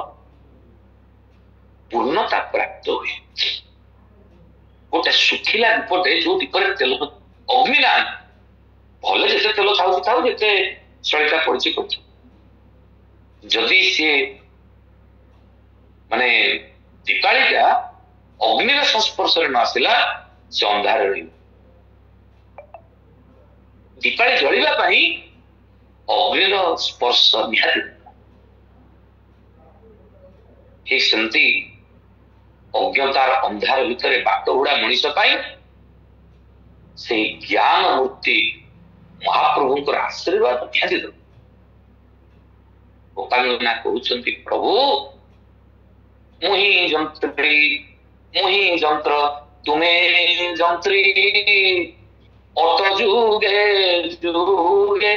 Speaker 1: ପୂର୍ଣ୍ଣତା ପ୍ରାପ୍ତ ହୁଏ। ଗୋଟେ ଶୁଖିଲା ଦୀପଟେ ଯୋଉ ଦୀପରେ ତେଲ ଅଗ୍ନି ନାହିଁ, ଭଲେ ଯେତେ ତେଲ ଥାଉଛି ଥାଉ, ଯେତେ ସଳିତା ପଡିଛି କରୁଛି, ଯଦି ସିଏ ମାନେ ଦୀପାଳିଟା ଅଗ୍ନିର ସଂସ୍ପର୍ଶରେ ନ ଆସିଲା, ସେ ଅନ୍ଧାର ରହିବ। ଦୀପାଳି ଜଳିବା ପାଇଁ ଅଗ୍ନିର ସ୍ପର୍ଶ ନିହାତି। ଠିକ ସେମିତି ଅଜ୍ଞତାର ଅନ୍ଧାର ଭିତରେ ବାଟ ହୁଡା ମଣିଷ ପାଇଁ ସେଇ ଜ୍ଞାନ ମୂର୍ତ୍ତି ମହାପ୍ରଭୁଙ୍କର ଆଶୀର୍ବାଦ ନିହାତି ଦେବ। ଗୋପାଳନା କହୁଛନ୍ତି, ପ୍ରଭୁ ମୁଁ ହିଁ ଯନ୍ତ୍ରୀ, ମୁଁ ହିଁ ଯନ୍ତ୍ର, ତୁମେ ଯନ୍ତ୍ରୀ, ଅତ ଯୁଗେ ଯୁଗେ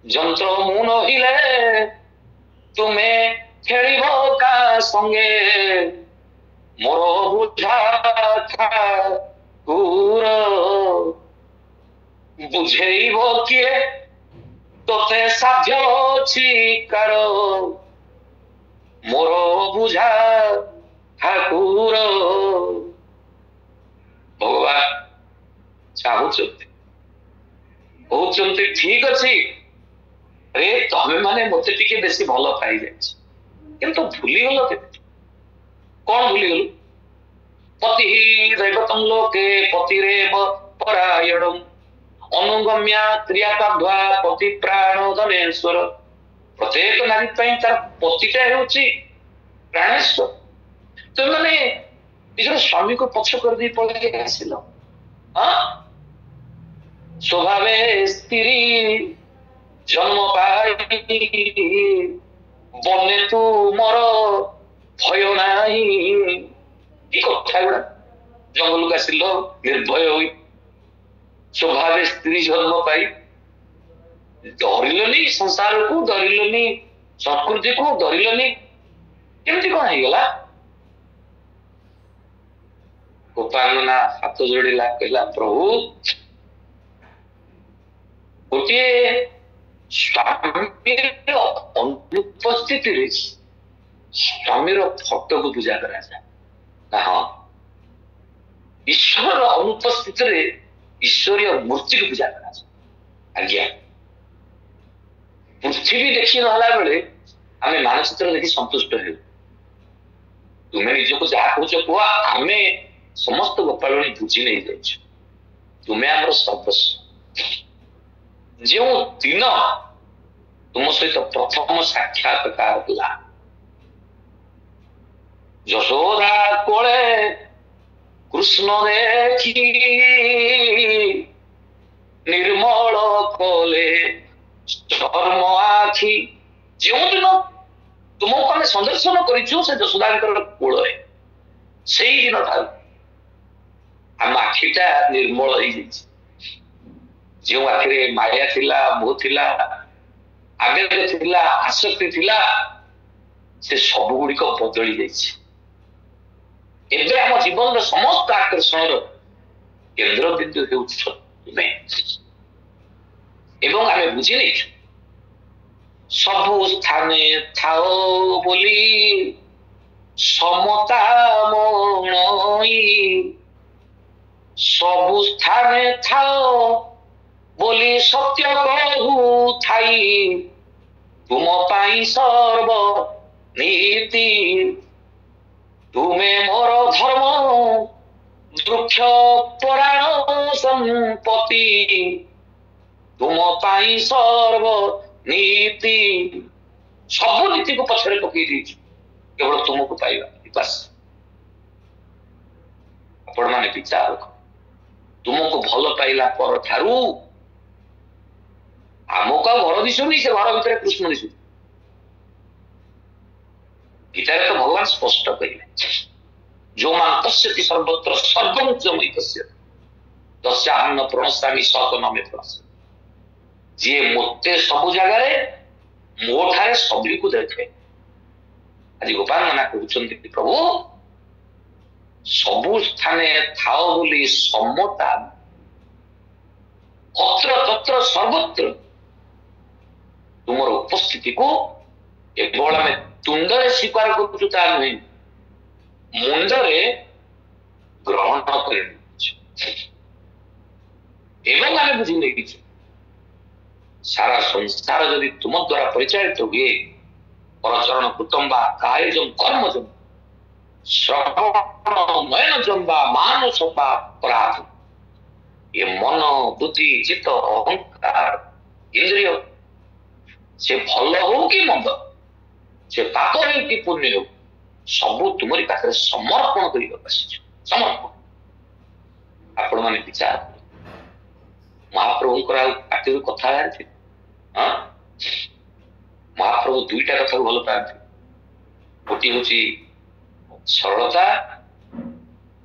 Speaker 1: ଯନ୍ତ୍ର ମୁଁ ନହିଲେ ତୁମେ ଖେଳିବ କା ସଙ୍ଗେ, ମୋର ବୁଝା ଠାକୁର ବୁଝେଇବ କିଏ, ତୋତେ ସାଧ୍ୟ ଅଛି କାର, ମୋର ବୁଝା ଠାକୁର। ଭଗବାନ ଚାହୁଁଛନ୍ତି, କହୁଛନ୍ତି ଠିକ ଅଛି ରେ, ତମେ ମାନେ ମତେ ଟିକେ ବେଶୀ ଭଲ ପାଇଯାଇଛି, କିନ୍ତୁ ଭୁଲିଗଲ କେମିତି? କଣ ଭୁଲିଗଲୁ? ପତି ଦୈବତଂ ଲୋକେ ପତିରେବ ପରାୟଣମ୍ ଅନୁଗମ୍ୟା କ୍ରିୟାତାଦ୍ୱା ପତି ପ୍ରାଣ ଧନେଶ୍ୱର। ପ୍ରତ୍ୟେକ ନାରୀ ପାଇଁ ତାର ପତିଟା ହେଉଛି ପ୍ରାଣେଶ୍ୱର। ତମେ ମାନେ ନିଜର ସ୍ୱାମୀକୁ ପଛ କରିଦେଇ ପଳେଇ ଆସିଲ। ସ୍ୱଭାବେ ସ୍ତ୍ରୀ ଜନ୍ମ ପାଇ ବନେ ତୁ ମୋର ଭୟ ନାହିଁ। ଏ କଥା ଗୁଡା ଜଙ୍ଗଲକୁ ଆସିଲ ନିର୍ଭୟ ହୋଇ, ସ୍ୱଭାବେ ସ୍ତ୍ରୀ ଜନ୍ମ ପାଇ ଡରିଲନି, ସଂସାରକୁ ଡରିଲନି, ସଂସ୍କୃତିକୁ ଡରିଲନି, କେମିତି କଣ ହେଇଗଲା? ଗୋପାଳନା ହାତ ଯୋଡ଼ିଲା, କହିଲା ପ୍ରଭୁ ଗୋଟିଏ ସ୍ୱାମୀର ଅନୁପସ୍ଥିତିରେ ସ୍ୱାମୀର ଫଟୋକୁ ପୂଜା କରାଯାଏ ନା? ହଁ, ଈଶ୍ୱର ଅନୁପସ୍ଥିତିରେ ଈଶ୍ୱରୀୟ ମୂର୍ତ୍ତିକୁ ପୂଜା କରାଯାଏ। ଆଜ୍ଞା, ପୃଥିବୀ ଦେଖି ନହେଲା ବେଳେ ଆମେ ମାନଚିତ୍ର ଦେଖି ସନ୍ତୁଷ୍ଟ ହେଉ। ତୁମେ ନିଜକୁ ଯାହା କହୁଛ କୁହ, ଆମେ ସମସ୍ତ ଗୋପାଳଣୀ ବୁଝି ନେଇଯାଉଛୁ। ତୁମେ ଆମର ସର୍ବସ୍ୱ। ଯେଉଁ ଦିନ ତୁମ ସହିତ ପ୍ରଥମ ସାକ୍ଷାତକାର ହେଲା, ଯଶୋଦା କୋଳେ କୃଷ୍ଣ ଦେଖି ନିର୍ମଳ କଲେ ଚର୍ମ ଆଖି। ଯେଉଁଦିନ ତୁମକୁ ଆମେ ସନ୍ଦର୍ଶନ କରିଛୁ ସେ ଯଶୋଦାଙ୍କର କୋଳରେ, ସେଇ ଦିନ ଠାରୁ ଆମ ଆଖିଟା ନିର୍ମଳ ହେଇଯାଇଛି। ଯେଉଁ ଆଖିରେ ମାୟା ଥିଲା, ମୋହ ଥିଲା, ଆବେଗ ଥିଲା, ଆସକ୍ତି ଥିଲା, ସେ ସବୁ ଗୁଡିକ ବଦଳି ଯାଇଛି। ଏବେ ଆମ ଜୀବନର ସମସ୍ତ ଆକର୍ଷଣର କେନ୍ଦ୍ରବିନ୍ଦୁ ହେଉଛ ତୁମେ। ଏବଂ ଆମେ ବୁଝି ନେଇଛୁ, ସବୁ ସ୍ଥାନେ ଥାଅ ବୋଲି ସମତା ମଣଇ, ସବୁ ସ୍ଥାନେ ଥାଅ ବୋଲି ସତ୍ୟ କହୁ ଥାଇ, ତୁମ ପାଇଁ ସର୍ବ ନୀତି, ତୁମେ ମୋର ଧର୍ମ ବୃକ୍ଷ ପରାଣ ସମ୍ପତ୍ତି, ତୁମ ପାଇଁ ସର୍ବ ନୀତି। ସବୁ ନୀତିକୁ ପଛରେ ପକେଇ ଦେଇଛୁ କେବଳ ତୁମକୁ ପାଇବା। ବାସ୍, ଆପଣ ମାନେ ବିଚାର କର, ତୁମକୁ ଭଲ ପାଇଲା ପରଠାରୁ ଆମକୁ ଆଉ ଘର ଦିଶୁନି, ସେ ଘର ଭିତରେ କୃଷ୍ଣ ଦିଶୁଛି। ଗୀତାରେ ତ ଭଗବାନ ସ୍ପଷ୍ଟ କହିଲେ, ଯୋଉ ମାନ୍ତସ୍ୟତି ସର୍ବତ୍ର ସର୍ବଂ ଚ ମୟି ପଶ୍ୟତି ତସ୍ୟାହଂ ନ ପ୍ରଣଶ୍ୟାମି ସତ ନ ମେ ପ୍ରଣଶ୍ୟତି। ଯିଏ ମୋତେ ସବୁ ଜାଗାରେ ମୋ ଠାରେ ସବୁକୁ ଦେଖେ, आज गोपांगना कहते प्रभु सबु स्थाने थाओ बोली समता अत्र तत्र सर्वत्र तुमर उपस्थिति को केवल आम तुंडरे स्वीकार करूँ ता नुहे मुंडरे ग्रहण कर आम बुझी नहीं सारा संसार यदि तुम द्वारा परिचालित हुए परचरण कुटुंबा कायजम कर्मजम श्रवण नयनजम मानस अपराध ये मन बुद्धि चित्त अहंकार इंद्रिय से भल हो कि मंद से पाप हो कि पुण्य हो सबू तुमरी पाखे समर्पण कर समर्पण आपण मैंने विचार महाप्रभु पार्टी कथा महाप्रभु दुईटा कथा भल पाती गोटे हूँ सरलता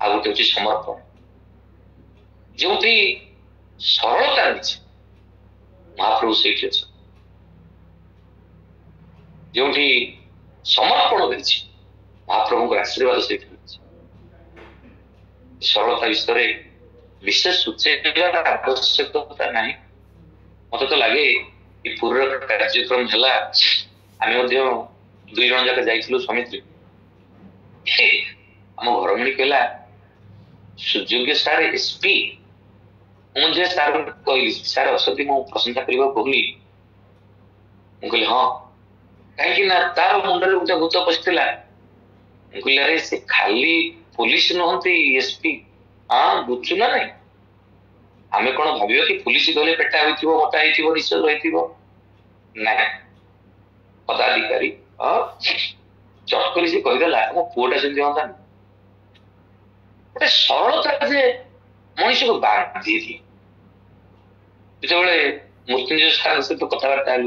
Speaker 1: आ गोटे हूँ समर्पण जो सरलता रही महाप्रभु से जो समर्पण रही महाप्रभु आशीर्वाद से सरलता विषय विशेष सूचेबार आवश्यकता नहीं मत तो लगे पूर्व कार्यक्रम है आम दुई जन जाक जाइलु स्वामी आम घर मुड़ी कहला सुयोग्य सार एसपी मुझे सार कहली सार असती मु प्रशंसा करने कहली मुझे हाँ कहीं तार मुंडे गोटे भूत पशिला कहले से खाली पुलिस नुहति एसपी हाँ बुझु ना नहीं आमे कौन भाव कि पुलिस गले पेटा हो मोटा हो निश्चय रही ना पदाधिकारी चटकरी से कहीदेला मो पुआटा सेमती हाँ गोटे सरलता जे मनीष को बांधी दिए जो मृत्युंजय सार सहित कथबार्ता हल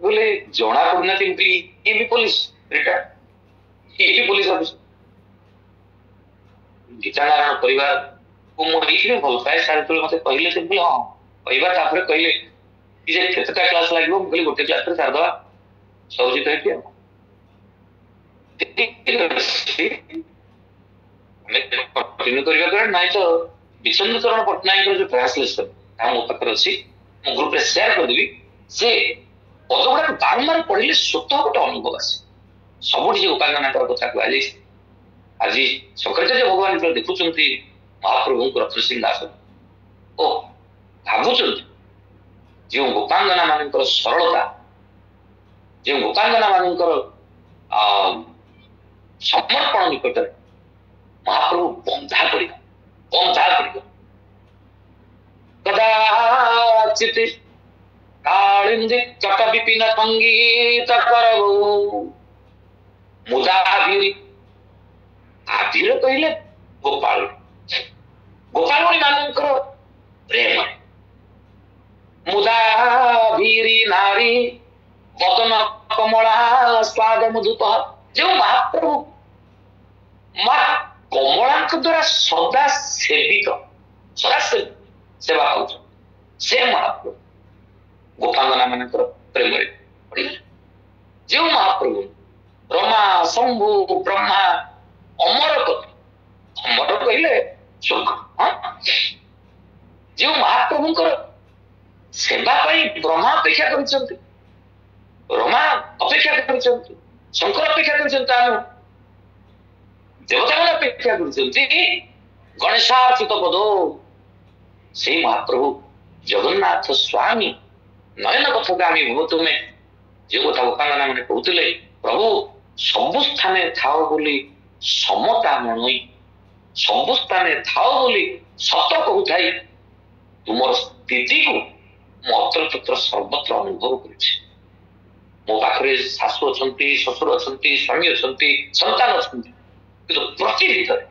Speaker 1: बोले जना पड़ना ये भी पुलिस रिटायर्ड ये भी पुलिस ऑफिसर गीतानारायण परिवार को मुझे भल पाए सारे तो मत कहले हाँ कहवा कहले कि केतटा क्लास लगे मुझे गोटे क्लास सारदा सब कह कंटिन्यू करने ना तो विचंद्र चरण पट्टनायक जो ट्रांसलेशन मो पाखे अच्छी मो ग्रुप रे शेयर करदेवी से पद गुड़ा बारंबार पढ़े स्वतः गोटे अनुभव आसे सब उपांगना कथा कहुई आज शंकराचार्य भगवान जो देखुं महाप्रभु रत्न सिंहासन ओ भावुं जो गोपांगना मान सरलता जो गोपांगना मान समर्पण निकट महाप्रभु बंधा कर कदाचित कालिंदी चट विपिन संगीत करबो मुदा आभिरी आभिर कहले गोपाल गोपालमणि मानकर प्रेम मुदाभिरी नारी बदन कमला स्वाद मधुप जो महाप्रभु माँ कमला द्वारा सदा सेवित सदा सेवा पाच से महाप्रभु गोपांगना मान प्रेम जो महाप्रभु रमा शंभु ब्रह्मा अमर अमर कहले स्वर्ग जो महाप्रभु सेवा ब्रह्मा अपेक्षा कर रमा अपेक्षा कर शंकर अपेक्षा कर देवता मैंने अपेक्षा कर गणेशार्चित पदो से महाप्रभु जगन्नाथ स्वामी नयन पथगामी भव तुम्हें जो कथा गोपांगना मैंने कहते प्रभु सबु स्थाने थाओ बोली समता मणई सबु स्थाने थाओ बोली सत कहूथाई तुम स्थिति को अत्र तत्र सर्वत्र अनुभव कर मो पाखे शाशु अच्छा शशुर अच्छा स्वामी अच्छा संतान अच्छा कि प्रति भीतर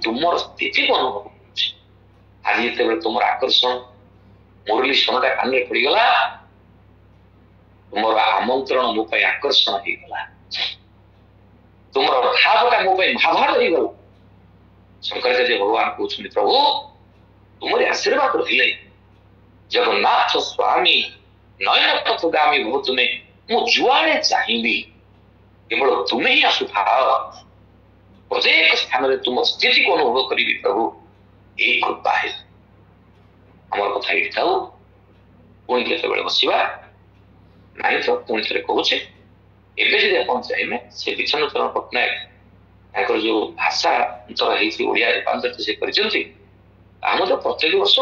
Speaker 1: तुम स्थिति को अनुभव कर आज जिते तुम आकर्षण मुरली सुनटा कान में पड़गला तुम आमंत्रण मो आकर्षण होगा तुम भावटा मो महाभाव हो शंकराचार्य भगवान कहते प्रभु तुम आशीर्वाद रही जगन्नाथ स्वामी नयन पथगामी भव तुम्हें मु जुआड़े चाहिए केवल तुम्हें ही आसुथाओ प्रत्येक स्थान में तुम स्थिति को अनुभव करी प्रभु यही कृपा है आमर कथा ये था पुणी केतबेले बसिबा नहीं तो पुणी थे कहे एवं जब आप चाहिए से विच्छन्न चरण पट्टनायक जो भाषा अंतर होड़िया रूपांतरित से प्रत्येक वर्ष